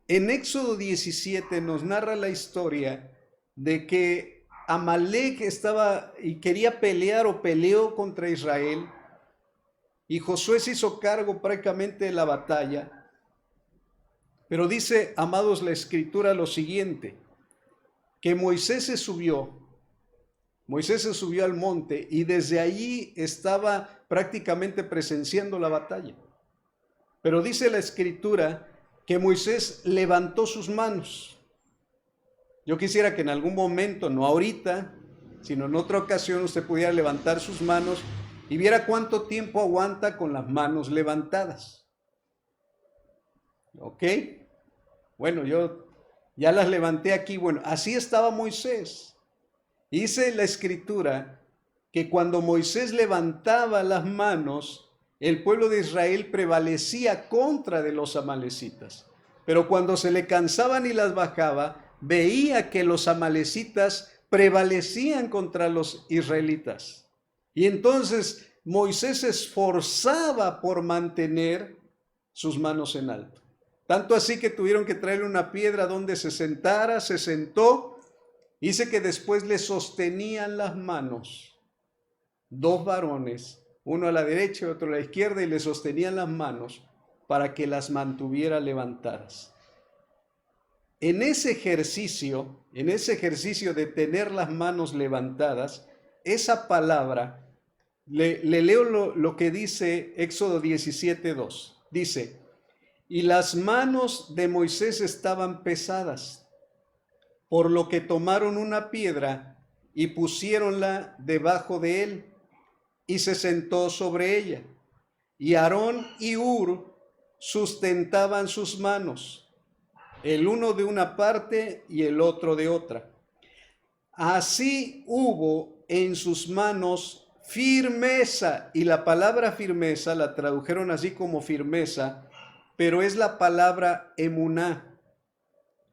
Speaker 1: En Éxodo 17 nos narra la historia de que Amalek estaba y quería pelear o peleó contra Israel, y Josué se hizo cargo prácticamente de la batalla. Pero dice, amados, la escritura lo siguiente, que Moisés se subió al monte y desde allí estaba prácticamente presenciando la batalla. Pero dice la escritura que Moisés levantó sus manos. Yo quisiera que en algún momento, no ahorita, sino en otra ocasión, usted pudiera levantar sus manos y viera cuánto tiempo aguanta con las manos levantadas. ¿Ok? Bueno, yo ya las levanté aquí. Bueno, así estaba Moisés. Dice la escritura que cuando Moisés levantaba las manos, el pueblo de Israel prevalecía contra de los amalecitas. Pero cuando se le cansaban y las bajaba, veía que los amalecitas prevalecían contra los israelitas. Y entonces Moisés se esforzaba por mantener sus manos en alto. Tanto así que tuvieron que traerle una piedra donde se sentara, se sentó. Dice que después le sostenían las manos dos varones, uno a la derecha y otro a la izquierda, y le sostenían las manos para que las mantuviera levantadas. En ese ejercicio de tener las manos levantadas, esa palabra, le leo lo que dice Éxodo 17:2. Dice, y las manos de Moisés estaban pesadas, por lo que tomaron una piedra y pusiéronla debajo de él, y se sentó sobre ella. Y Aarón y Hur sustentaban sus manos, el uno de una parte y el otro de otra. Así hubo en sus manos firmeza, y la palabra firmeza la tradujeron así como firmeza, pero es la palabra emuná.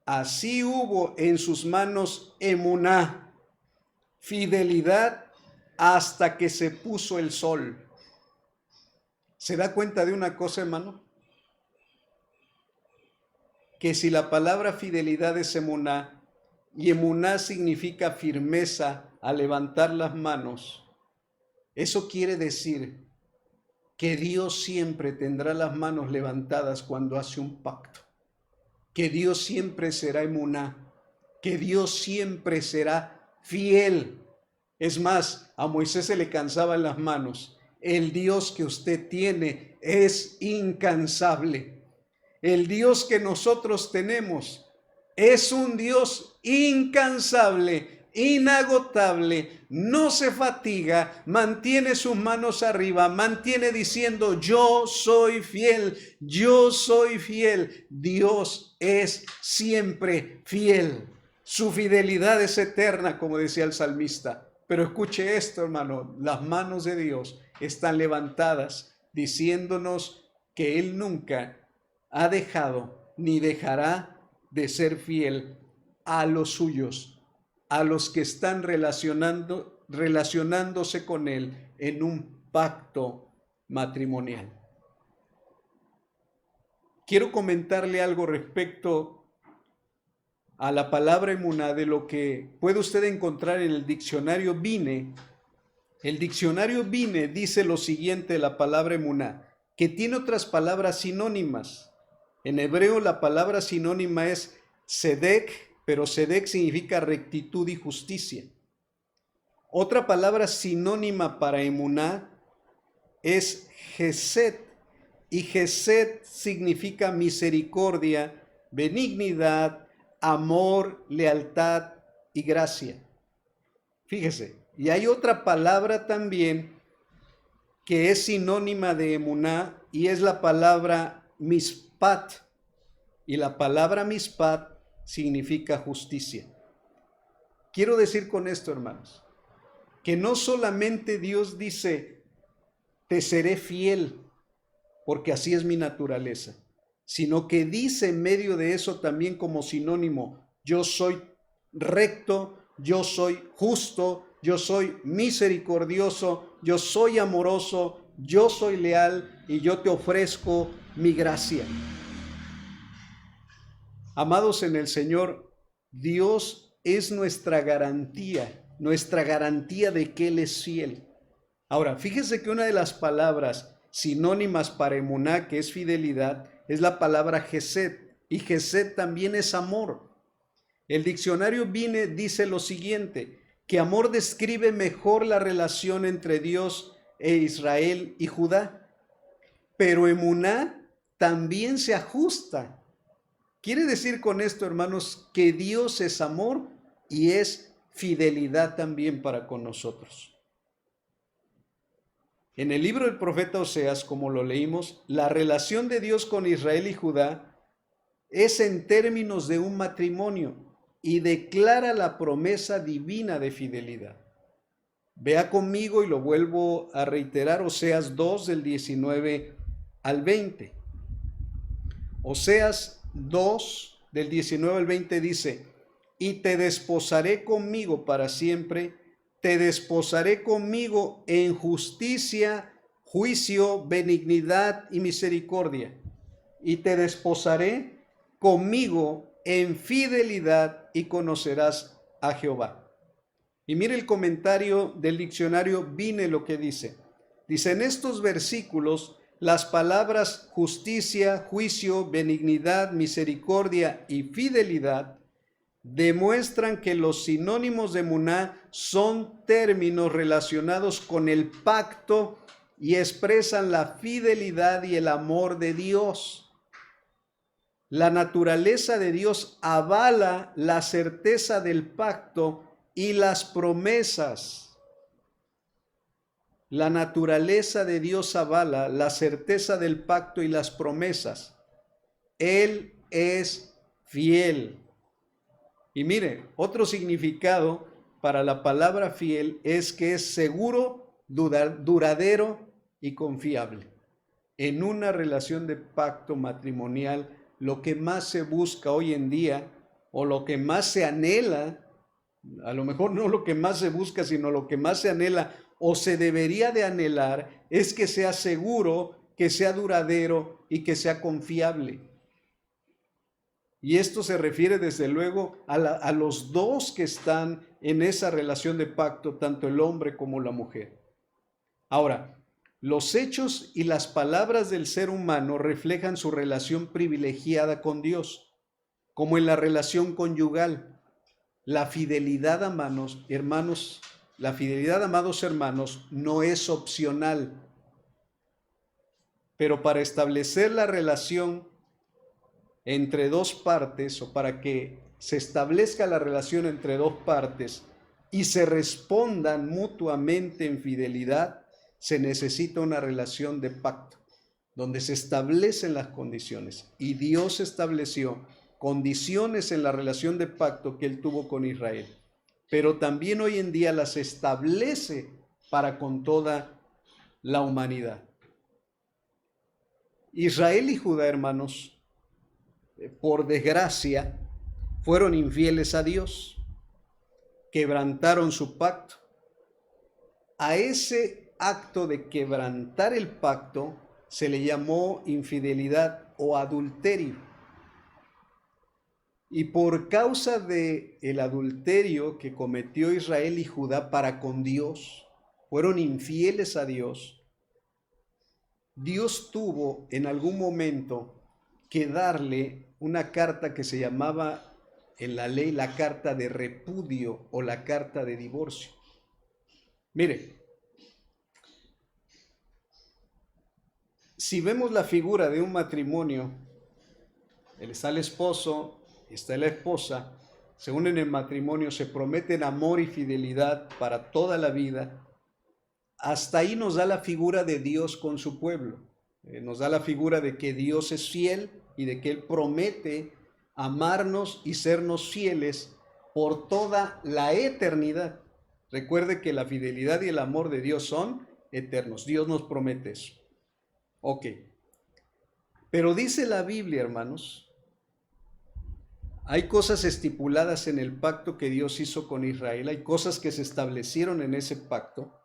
Speaker 1: Así hubo en sus manos emuná, fidelidad hasta que se puso el sol. ¿Se da cuenta de una cosa, hermano? Que si la palabra fidelidad es emuná, y emuná significa firmeza al levantar las manos, eso quiere decir que Dios siempre tendrá las manos levantadas cuando hace un pacto. Que Dios siempre será emuná, que Dios siempre será fiel. Es más, a Moisés se le cansaban las manos. El Dios que usted tiene es incansable. El Dios que nosotros tenemos es un Dios incansable, inagotable, no se fatiga, mantiene sus manos arriba, mantiene diciendo: yo soy fiel, yo soy fiel. Dios es siempre fiel. Su fidelidad es eterna, como decía el salmista. Pero escuche esto, hermano, las manos de Dios están levantadas diciéndonos que Él nunca ha dejado ni dejará de ser fiel a los suyos, a los que están relacionándose con Él en un pacto matrimonial. Quiero comentarle algo respecto a la palabra emuná, de lo que puede usted encontrar en el diccionario Vine. El diccionario Vine dice lo siguiente de la palabra emuná, que tiene otras palabras sinónimas. En hebreo la palabra sinónima es sedek, pero sedek significa rectitud y justicia. Otra palabra sinónima para emuná es gesed, y gesed significa misericordia, benignidad, amor, lealtad y gracia. Fíjese, y hay otra palabra también que es sinónima de emuná, y es la palabra mispat, y la palabra mispat significa justicia. Quiero decir con esto, hermanos, que no solamente Dios dice: te seré fiel, porque así es mi naturaleza, sino que dice en medio de eso también como sinónimo: yo soy recto, yo soy justo, yo soy misericordioso, yo soy amoroso, yo soy leal y yo te ofrezco mi gracia. Amados en el Señor, Dios es nuestra garantía de que Él es fiel. Ahora, fíjese que una de las palabras sinónimas para emuná, que es fidelidad, es la palabra gesed, y gesed también es amor. El diccionario Vine dice lo siguiente, que amor describe mejor la relación entre Dios e Israel y Judá, pero emuná también se ajusta. Quiere decir con esto, hermanos, que Dios es amor y es fidelidad también para con nosotros. En el libro del profeta Oseas, como lo leímos, la relación de Dios con Israel y Judá es en términos de un matrimonio y declara la promesa divina de fidelidad. Vea conmigo, y lo vuelvo a reiterar, Oseas 2 del 19 al 20. Oseas 2 del 19 al 20 dice: y te desposaré conmigo para siempre, te desposaré conmigo en justicia, juicio, benignidad y misericordia, y te desposaré conmigo en fidelidad, y conocerás a Jehová. Y mire el comentario del diccionario Vine lo que dice. Dice: en estos versículos las palabras justicia, juicio, benignidad, misericordia y fidelidad demuestran que los sinónimos de emuná son términos relacionados con el pacto y expresan la fidelidad y el amor de Dios. La naturaleza de Dios avala la certeza del pacto y las promesas. La naturaleza de Dios avala la certeza del pacto y las promesas. Él es fiel. Y mire, otro significado para la palabra fiel es que es seguro, duradero y confiable. En una relación de pacto matrimonial, lo que más se busca hoy en día, o lo que más se anhela, a lo mejor no lo que más se busca, sino lo que más se anhela o se debería de anhelar, es que sea seguro, que sea duradero y que sea confiable. Y esto se refiere desde luego a los dos que están en esa relación de pacto, tanto el hombre como la mujer. Ahora, los hechos y las palabras del ser humano reflejan su relación privilegiada con Dios, como en la relación conyugal. La fidelidad, hermanos, La fidelidad, amados hermanos, no es opcional. Pero para establecer la relación entre dos partes, o para que se establezca la relación entre dos partes y se respondan mutuamente en fidelidad, se necesita una relación de pacto, donde se establecen las condiciones. Y Dios estableció condiciones en la relación de pacto que Él tuvo con Israel, pero también hoy en día las establece para con toda la humanidad. Israel y Judá, hermanos, por desgracia, fueron infieles a Dios, quebrantaron su pacto. A ese acto de quebrantar el pacto se le llamó infidelidad o adulterio. Y por causa de el adulterio que cometió Israel y Judá para con Dios, fueron infieles a Dios. Dios tuvo en algún momento que darle una carta que se llamaba en la ley la carta de repudio o la carta de divorcio. Mire, si vemos la figura de un matrimonio, está el esposo, está la esposa, se unen en matrimonio, se prometen amor y fidelidad para toda la vida. Hasta ahí nos da la figura de Dios con su pueblo. Nos da la figura de que Dios es fiel y de que Él promete amarnos y sernos fieles por toda la eternidad. Recuerde que la fidelidad y el amor de Dios son eternos. Dios nos promete eso. Ok. Pero dice la Biblia, hermanos, hay cosas estipuladas en el pacto que Dios hizo con Israel, hay cosas que se establecieron en ese pacto.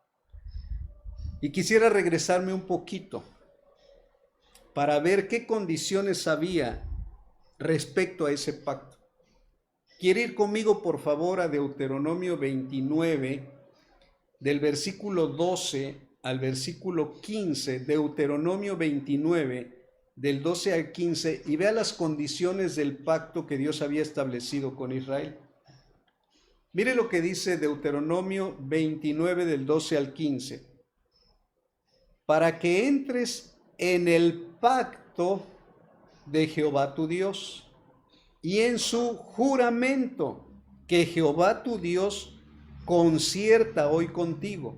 Speaker 1: Y quisiera regresarme un poquito para ver qué condiciones había respecto a ese pacto. ¿Quiere ir conmigo, por favor, a Deuteronomio 29, del versículo 12 al versículo 15, Deuteronomio 29, del 12 al 15, y vea las condiciones del pacto que Dios había establecido con Israel? Mire lo que dice Deuteronomio 29, del 12 al 15. Para que entres en el pacto de Jehová tu Dios y en su juramento que Jehová tu Dios concierta hoy contigo,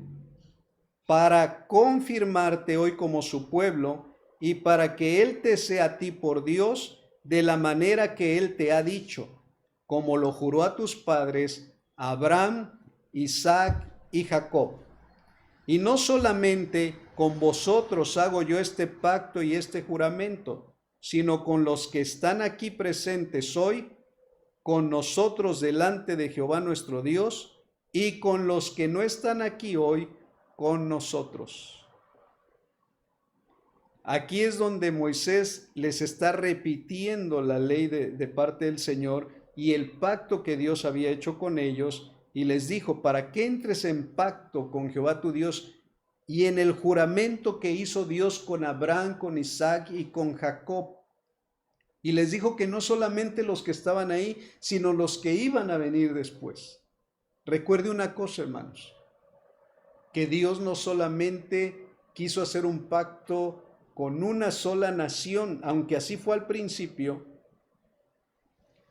Speaker 1: para confirmarte hoy como su pueblo y para que Él te sea a ti por Dios de la manera que Él te ha dicho, como lo juró a tus padres, Abraham, Isaac y Jacob. Y no solamente con vosotros hago yo este pacto y este juramento, sino con los que están aquí presentes hoy, con nosotros delante de Jehová nuestro Dios, y con los que no están aquí hoy, con nosotros. Aquí es donde Moisés les está repitiendo la ley de parte del Señor y el pacto que Dios había hecho con ellos, y les dijo, para que entres en pacto con Jehová tu Dios y en el juramento que hizo Dios con Abraham, con Isaac y con Jacob. Y les dijo que no solamente los que estaban ahí, sino los que iban a venir después. Recuerde una cosa, hermanos, que Dios no solamente quiso hacer un pacto con una sola nación, aunque así fue al principio.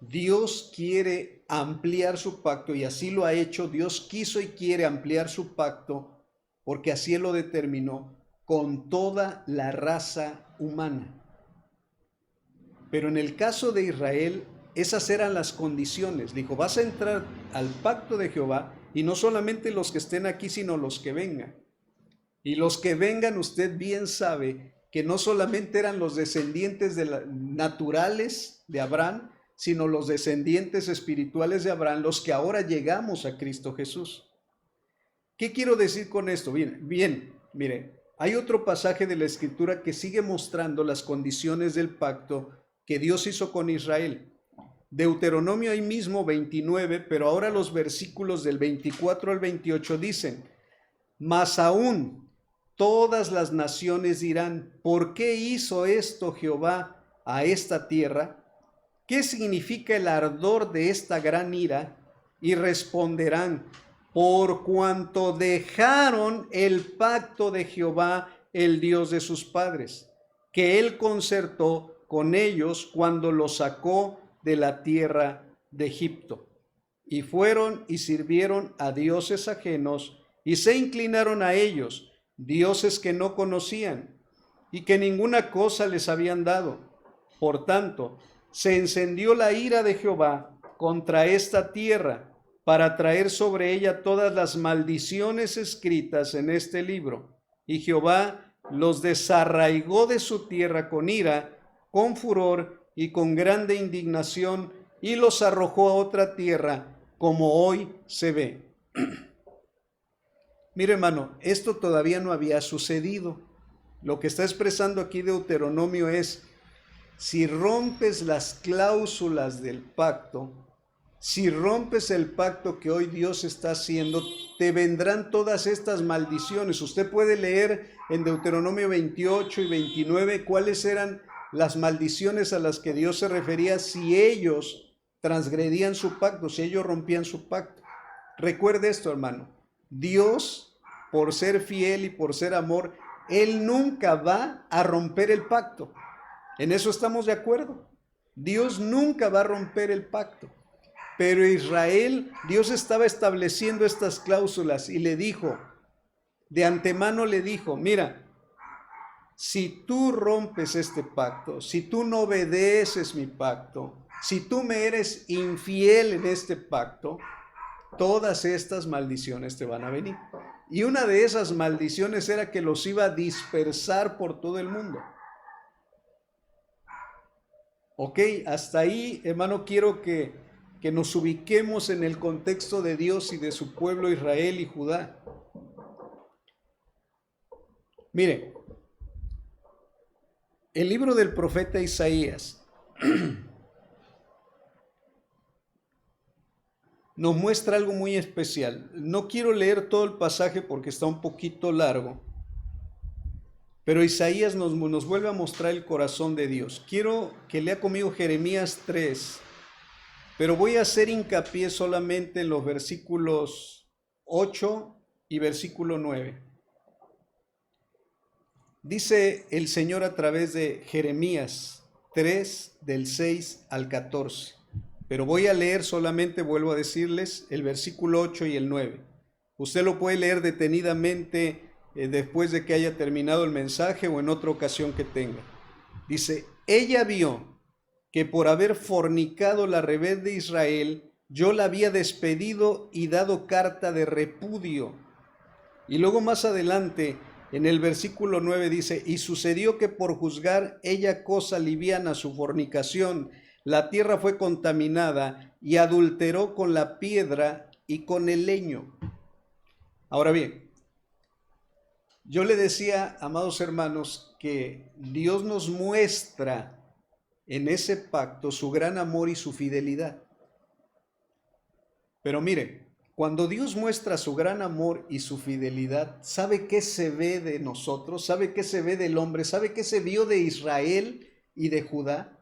Speaker 1: Dios quiere ampliar su pacto y así lo ha hecho. Dios quiso y quiere ampliar su pacto porque así Él lo determinó con toda la raza humana. Pero en el caso de Israel, esas eran las condiciones. Dijo, vas a entrar al pacto de Jehová y no solamente los que estén aquí, sino los que vengan. Y los que vengan, usted bien sabe que no solamente eran los descendientes naturales de Abraham, sino los descendientes espirituales de Abraham, los que ahora llegamos a Cristo Jesús. ¿Qué quiero decir con esto? Bien, mire, hay otro pasaje de la Escritura que sigue mostrando las condiciones del pacto que Dios hizo con Israel. Deuteronomio ahí mismo 29, pero ahora los versículos del 24 al 28 dicen, mas aún todas las naciones dirán, ¿por qué hizo esto Jehová a esta tierra? ¿Qué significa el ardor de esta gran ira? Y responderán, por cuanto dejaron el pacto de Jehová, el Dios de sus padres, que él concertó con ellos cuando los sacó de la tierra de Egipto. Y fueron y sirvieron a dioses ajenos y se inclinaron a ellos, dioses que no conocían y que ninguna cosa les habían dado. Por tanto, se encendió la ira de Jehová contra esta tierra para traer sobre ella todas las maldiciones escritas en este libro. Y Jehová los desarraigó de su tierra con ira, con furor y con grande indignación, y los arrojó a otra tierra, como hoy se ve. Mire, hermano, esto todavía no había sucedido. Lo que está expresando aquí Deuteronomio es: si rompes las cláusulas del pacto, si rompes el pacto que hoy Dios está haciendo, te vendrán todas estas maldiciones. Usted puede leer en Deuteronomio 28 y 29 cuáles eran las maldiciones a las que Dios se refería si ellos transgredían su pacto, si ellos rompían su pacto. Recuerde esto, hermano. Dios, por ser fiel y por ser amor, Él nunca va a romper el pacto. En eso estamos de acuerdo. Dios nunca va a romper el pacto. Pero Israel, Dios estaba estableciendo estas cláusulas y le dijo, de antemano le dijo: mira, si tú rompes este pacto, si tú no obedeces mi pacto, si tú me eres infiel en este pacto, todas estas maldiciones te van a venir. Y una de esas maldiciones era que los iba a dispersar por todo el mundo. Ok, hasta ahí, hermano, quiero que nos ubiquemos en el contexto de Dios y de su pueblo Israel y Judá. Mire, el libro del profeta Isaías nos muestra algo muy especial. No quiero leer todo el pasaje porque está un poquito largo, pero Isaías nos vuelve a mostrar el corazón de Dios. Quiero que lea conmigo Jeremías 3, pero voy a hacer hincapié solamente en los versículos 8 y versículo 9. Dice el Señor a través de Jeremías 3, del 6 al 14. Pero voy a leer solamente, vuelvo a decirles, el versículo 8 y el 9. Usted lo puede leer detenidamente después de que haya terminado el mensaje o en otra ocasión que tenga. Dice: ella vio que por haber fornicado la rebelde de Israel, yo la había despedido y dado carta de repudio. Y luego más adelante, en el versículo 9 dice: y sucedió que por juzgar ella cosa liviana su fornicación, la tierra fue contaminada y adulteró con la piedra y con el leño. Ahora bien, yo le decía, amados hermanos, que Dios nos muestra en ese pacto su gran amor y su fidelidad. Pero mire, cuando Dios muestra su gran amor y su fidelidad, ¿sabe qué se ve de nosotros? ¿Sabe qué se ve del hombre? ¿Sabe qué se vio de Israel y de Judá?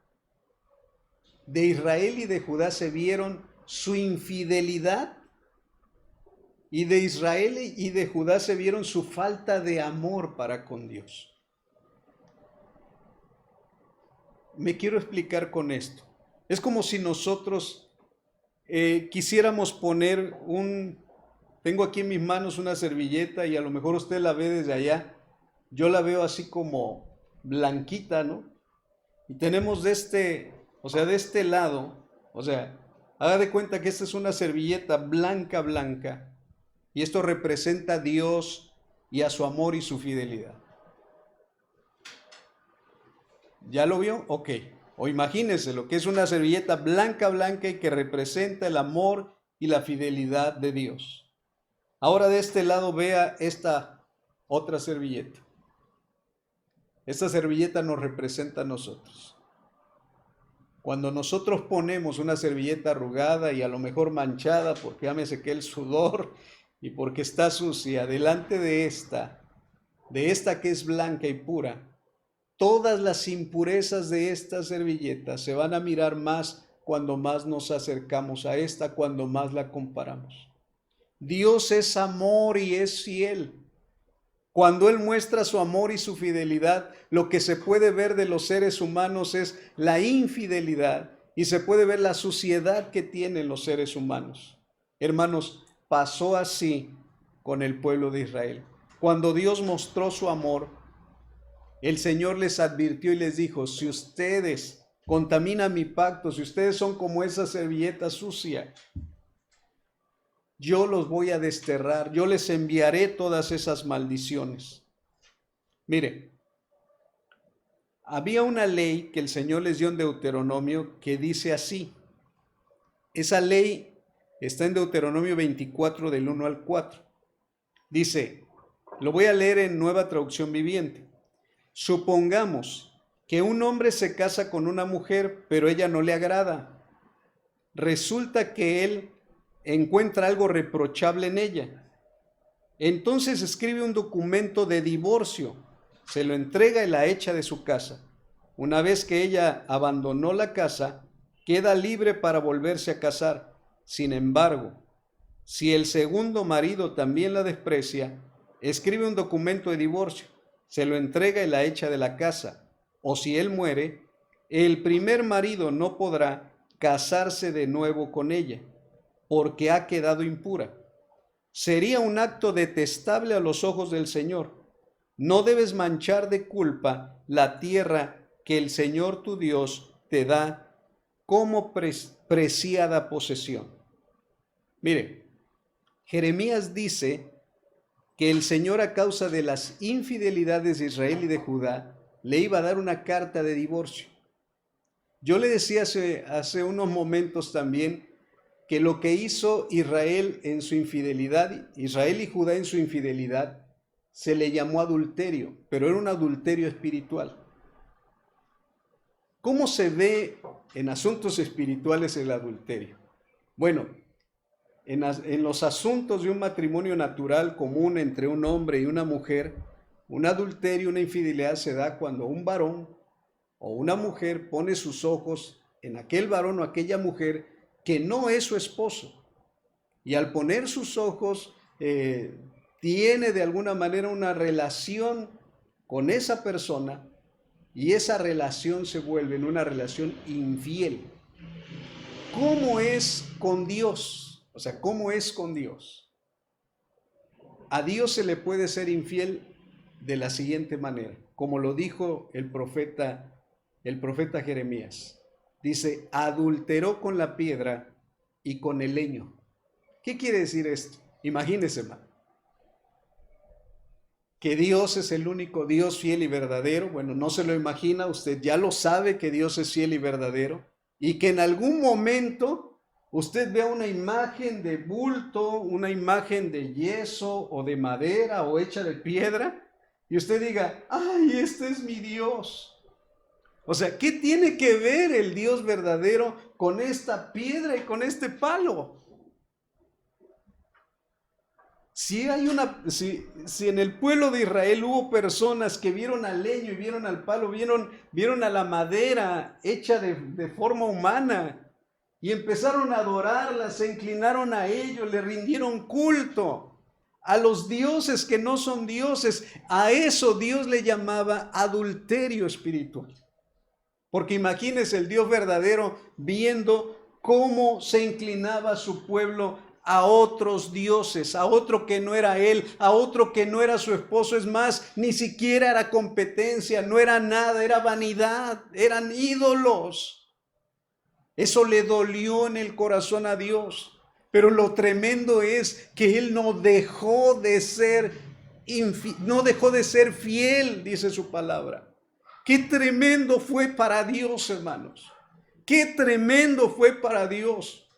Speaker 1: De Israel y de Judá se vieron su infidelidad, y de Israel y de Judá se vieron su falta de amor para con Dios. Me quiero explicar con esto. Es como si nosotros quisiéramos poner tengo aquí en mis manos una servilleta y a lo mejor usted la ve desde allá. Yo la veo así como blanquita, ¿no? Y tenemos de este lado, haga de cuenta que esta es una servilleta blanca, blanca, y esto representa a Dios y a su amor y su fidelidad. ¿Ya lo vio? Ok. O imagínense lo que es una servilleta blanca, blanca y que representa el amor y la fidelidad de Dios. Ahora de este lado vea esta otra servilleta. Esta servilleta nos representa a nosotros. Cuando nosotros ponemos una servilleta arrugada y a lo mejor manchada porque llámese que el sudor y porque está sucia, delante de esta que es blanca y pura, todas las impurezas de esta servilleta se van a mirar más cuando más nos acercamos a esta, cuando más la comparamos. Dios es amor y es fiel. Cuando Él muestra su amor y su fidelidad, lo que se puede ver de los seres humanos es la infidelidad y se puede ver la suciedad que tienen los seres humanos. Hermanos, pasó así con el pueblo de Israel. Cuando Dios mostró su amor, el Señor les advirtió y les dijo: si ustedes contaminan mi pacto, si ustedes son como esa servilleta sucia, yo los voy a desterrar, yo les enviaré todas esas maldiciones. Mire, había una ley que el Señor les dio en Deuteronomio que dice así. Esa ley está en Deuteronomio 24 del 1 al 4. Dice, lo voy a leer en Nueva Traducción Viviente. Supongamos que un hombre se casa con una mujer, pero ella no le agrada. Resulta que él encuentra algo reprochable en ella. Entonces escribe un documento de divorcio, se lo entrega y la echa de su casa. Una vez que ella abandonó la casa, queda libre para volverse a casar. Sin embargo, si el segundo marido también la desprecia, escribe un documento de divorcio, se lo entrega y la echa de la casa. O si él muere, el primer marido no podrá casarse de nuevo con ella, porque ha quedado impura. Sería un acto detestable a los ojos del Señor. No debes manchar de culpa la tierra que el Señor tu Dios te da como preciada posesión. Mire, Jeremías dice que el Señor, a causa de las infidelidades de Israel y de Judá, le iba a dar una carta de divorcio. Yo le decía hace unos momentos también que lo que hizo Israel en su infidelidad, Israel y Judá en su infidelidad, se le llamó adulterio, pero era un adulterio espiritual. ¿Cómo se ve en asuntos espirituales el adulterio? Bueno, en los asuntos de un matrimonio natural común entre un hombre y una mujer, un adulterio, una infidelidad se da cuando un varón o una mujer pone sus ojos en aquel varón o aquella mujer que no es su esposo. Y al poner sus ojos, tiene de alguna manera una relación con esa persona y esa relación se vuelve en una relación infiel. ¿Cómo es con Dios? O sea, ¿cómo es con Dios? A Dios se le puede ser infiel de la siguiente manera, como lo dijo el profeta Jeremías. Dice, adulteró con la piedra y con el leño. ¿Qué quiere decir esto? Imagínese, hermano, que Dios es el único Dios fiel y verdadero. Bueno, no se lo imagina, usted ya lo sabe que Dios es fiel y verdadero, y que en algún momento usted vea una imagen de bulto, una imagen de yeso o de madera o hecha de piedra, y usted diga, ¡ay, este es mi Dios! O sea, ¿qué tiene que ver el Dios verdadero con esta piedra y con este palo? Si en el pueblo de Israel hubo personas que vieron al leño y vieron al palo, vieron a la madera hecha de forma humana y empezaron a adorarla, se inclinaron a ellos, le rindieron culto a los dioses que no son dioses, a eso Dios le llamaba adulterio espiritual. Porque imagínese el Dios verdadero viendo cómo se inclinaba su pueblo a otros dioses, a otro que no era él, a otro que no era su esposo. Es más, ni siquiera era competencia, no era nada, era vanidad, eran ídolos. Eso le dolió en el corazón a Dios. Pero lo tremendo es que él no dejó de ser fiel, dice su palabra. Qué tremendo fue para Dios, hermanos. Qué tremendo fue para Dios.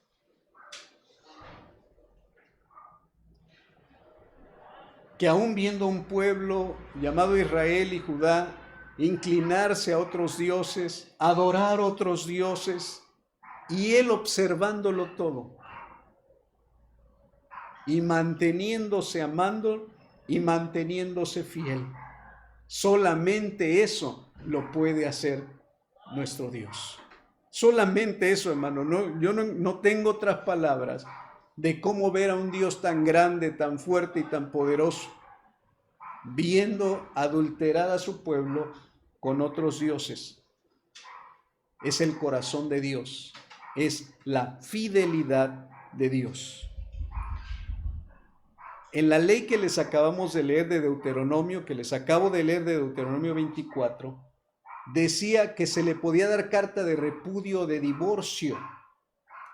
Speaker 1: Que aún viendo un pueblo llamado Israel y Judá inclinarse a otros dioses, adorar otros dioses, y él observándolo todo, y manteniéndose amando y manteniéndose fiel. Solamente eso lo puede hacer nuestro Dios. Solamente eso, hermano. Yo no tengo otras palabras. de cómo ver a un Dios tan grande, tan fuerte y tan poderoso, viendo adulterar a su pueblo con otros dioses. Es el corazón de Dios, es la fidelidad de Dios. En la ley que les acabamos de leer de Deuteronomio, que les acabo de leer de Deuteronomio 24, decía que se le podía dar carta de repudio o de divorcio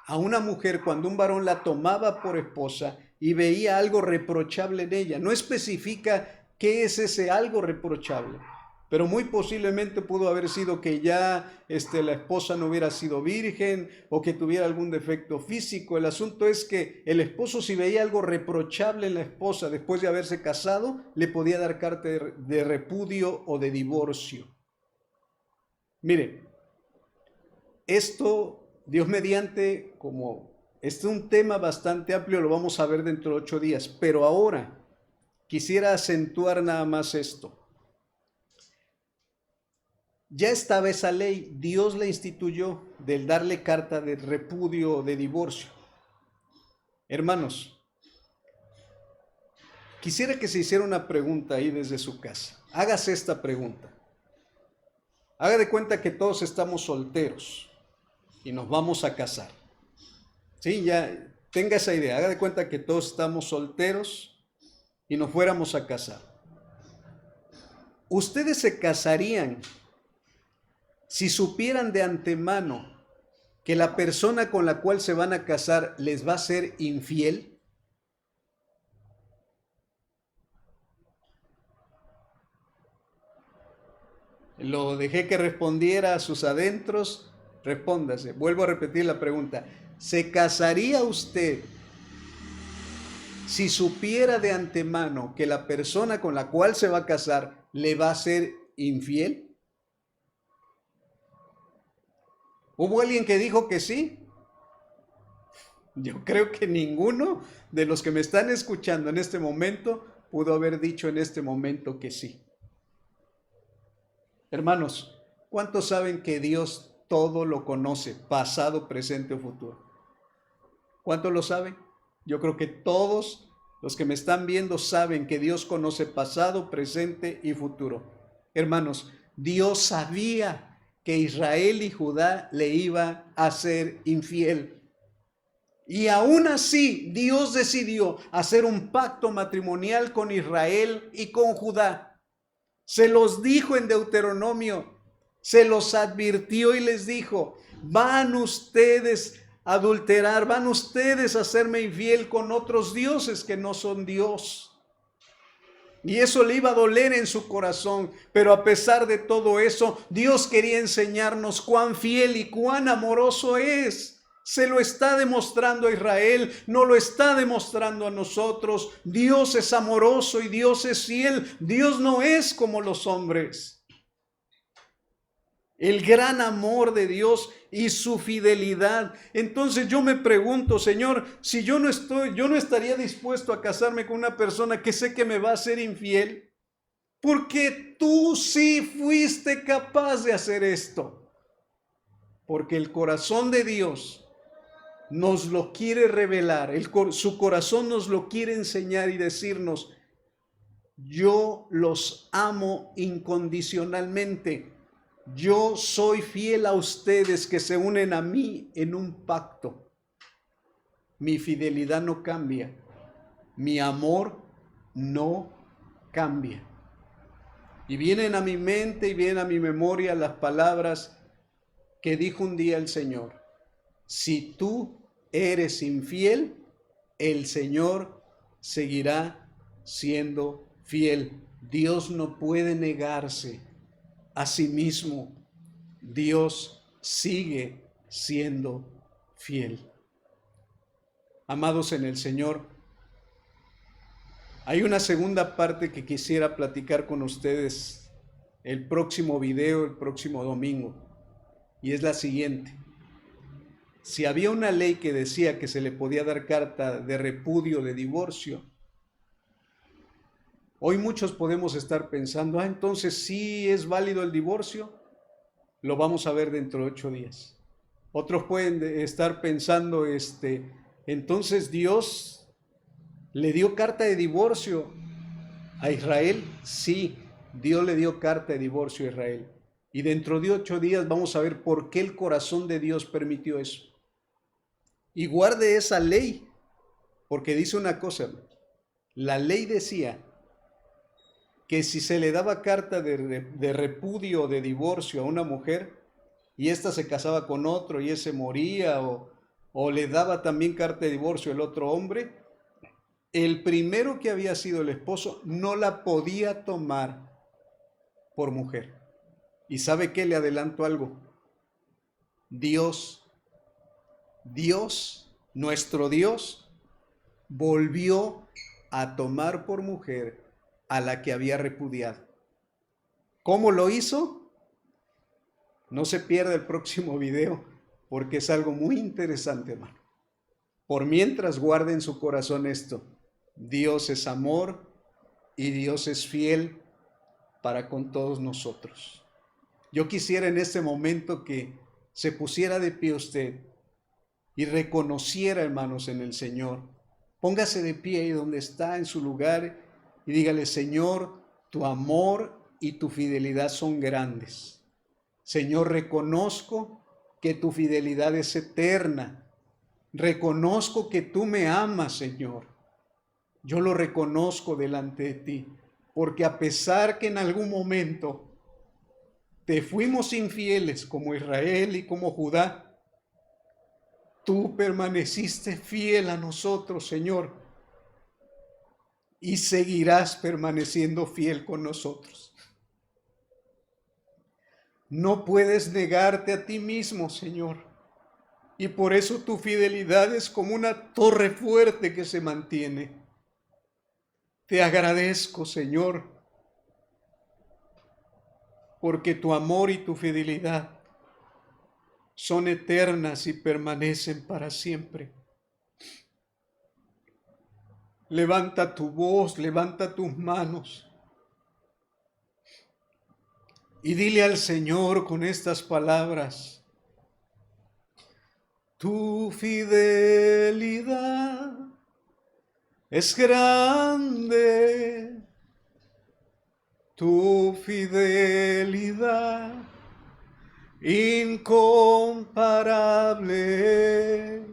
Speaker 1: a una mujer cuando un varón la tomaba por esposa y veía algo reprochable en ella. No especifica qué es ese algo reprochable, pero muy posiblemente pudo haber sido que ya la esposa no hubiera sido virgen o que tuviera algún defecto físico. El asunto es que el esposo, si veía algo reprochable en la esposa después de haberse casado, le podía dar carta de repudio o de divorcio. Mire, esto, Dios mediante, como este es un tema bastante amplio, lo vamos a ver dentro de 8 días, pero ahora quisiera acentuar nada más esto. Ya estaba esa ley, Dios la instituyó del darle carta de repudio o de divorcio. Hermanos, quisiera que se hiciera una pregunta ahí desde su casa. Hágase esta pregunta. Haga de cuenta que todos estamos solteros y nos vamos a casar. Sí, ya tenga esa idea. Haga de cuenta que todos estamos solteros y nos fuéramos a casar. ¿Ustedes se casarían si supieran de antemano que la persona con la cual se van a casar les va a ser infiel? Lo dejé que respondiera a sus adentros. Respóndase. Vuelvo a repetir la pregunta. ¿Se casaría usted si supiera de antemano que la persona con la cual se va a casar le va a ser infiel? ¿Hubo alguien que dijo que sí? Yo creo que ninguno de los que me están escuchando en este momento pudo haber dicho en este momento que sí. Hermanos, ¿cuántos saben que Dios todo lo conoce, pasado, presente o futuro? ¿Cuántos lo saben? Yo creo que todos los que me están viendo saben que Dios conoce pasado, presente y futuro. Hermanos, Dios sabía que Israel y Judá le iban a ser infiel. Y aún así, Dios decidió hacer un pacto matrimonial con Israel y con Judá. Se los dijo en Deuteronomio, se los advirtió y les dijo: van ustedes a adulterar, van ustedes a hacerme infiel con otros dioses que no son Dios. Y eso le iba a doler en su corazón, pero a pesar de todo eso, Dios quería enseñarnos cuán fiel y cuán amoroso es. Se lo está demostrando a Israel, no lo está demostrando a nosotros. Dios es amoroso y Dios es fiel. Dios no es como los hombres. El gran amor de Dios y su fidelidad. Entonces yo me pregunto, Señor, si yo no estaría dispuesto a casarme con una persona que sé que me va a ser infiel, porque tú sí fuiste capaz de hacer esto. Porque el corazón de Dios nos lo quiere revelar, su corazón nos lo quiere enseñar y decirnos: yo los amo incondicionalmente. Yo soy fiel a ustedes que se unen a mí en un pacto. Mi fidelidad no cambia. Mi amor no cambia. Y vienen a mi mente y vienen a mi memoria las palabras que dijo un día el Señor: si tú eres infiel, el Señor seguirá siendo fiel. Dios no puede negarse a sí mismo. Dios sigue siendo fiel. Amados en el Señor, hay una segunda parte que quisiera platicar con ustedes el próximo video, el próximo domingo, y es la siguiente. Si había una ley que decía que se le podía dar carta de repudio, de divorcio, hoy muchos podemos estar pensando: entonces sí es válido el divorcio. Lo vamos a ver dentro de 8 días. Otros pueden estar pensando, Entonces Dios le dio carta de divorcio a Israel. Sí, Dios le dio carta de divorcio a Israel. Y dentro de 8 días vamos a ver por qué el corazón de Dios permitió eso. Y guarde esa ley, porque dice una cosa, la ley decía que si se le daba carta de repudio o de divorcio a una mujer y ésta se casaba con otro y ese moría, o le daba también carta de divorcio el otro hombre, el primero que había sido el esposo no la podía tomar por mujer. ¿Y sabe qué? Le adelanto algo. Dios, nuestro Dios, volvió a tomar por mujer a la que había repudiado. ¿Cómo lo hizo? No se pierda el próximo video, porque es algo muy interesante, hermano. Por mientras, guarde en su corazón esto: Dios es amor y Dios es fiel para con todos nosotros. Yo quisiera en este momento que se pusiera de pie usted y reconociera, hermanos, en el Señor. Póngase de pie ahí donde está, en su lugar, y dígale: Señor, tu amor y tu fidelidad son grandes. Señor, reconozco que tu fidelidad es eterna. Reconozco que tú me amas, Señor. Yo lo reconozco delante de ti, porque a pesar que en algún momento te fuimos infieles como Israel y como Judá, tú permaneciste fiel a nosotros, Señor, y seguirás permaneciendo fiel con nosotros. No puedes negarte a ti mismo, Señor, y por eso tu fidelidad es como una torre fuerte que se mantiene. Te agradezco, Señor, porque tu amor y tu fidelidad son eternas y permanecen para siempre. Levanta tu voz, levanta tus manos y dile al Señor con estas palabras: tu fidelidad es grande, tu fidelidad incomparable.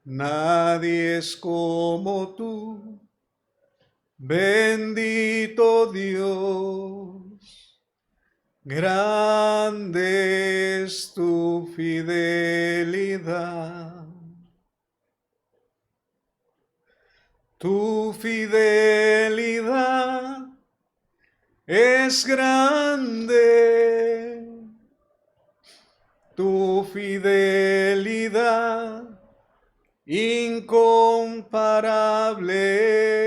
Speaker 1: Nadie es como tú, bendito Dios. Grande es tu fidelidad. Tu fidelidad es grande. Tu fidelidad incomparable.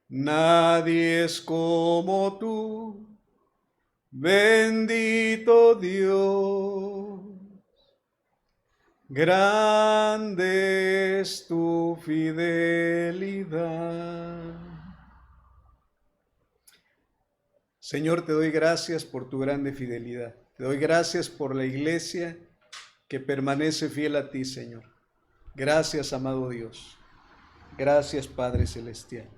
Speaker 1: Nadie es como tú, bendito Dios. Grande es tu fidelidad. Señor, te doy gracias por tu grande fidelidad. Te doy gracias por la iglesia que permanece fiel a ti, Señor. Gracias, amado Dios. Gracias, Padre Celestial.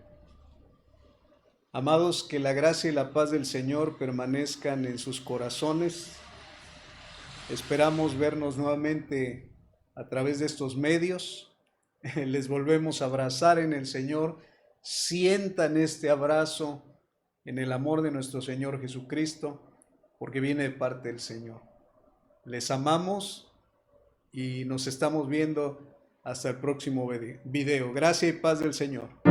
Speaker 1: Amados, que la gracia y la paz del Señor permanezcan en sus corazones. Esperamos vernos nuevamente a través de estos medios. Les volvemos a abrazar en el Señor. Sientan este abrazo en el amor de nuestro Señor Jesucristo, porque viene de parte del Señor. Les amamos y nos estamos viendo hasta el próximo video. Gracia y paz del Señor.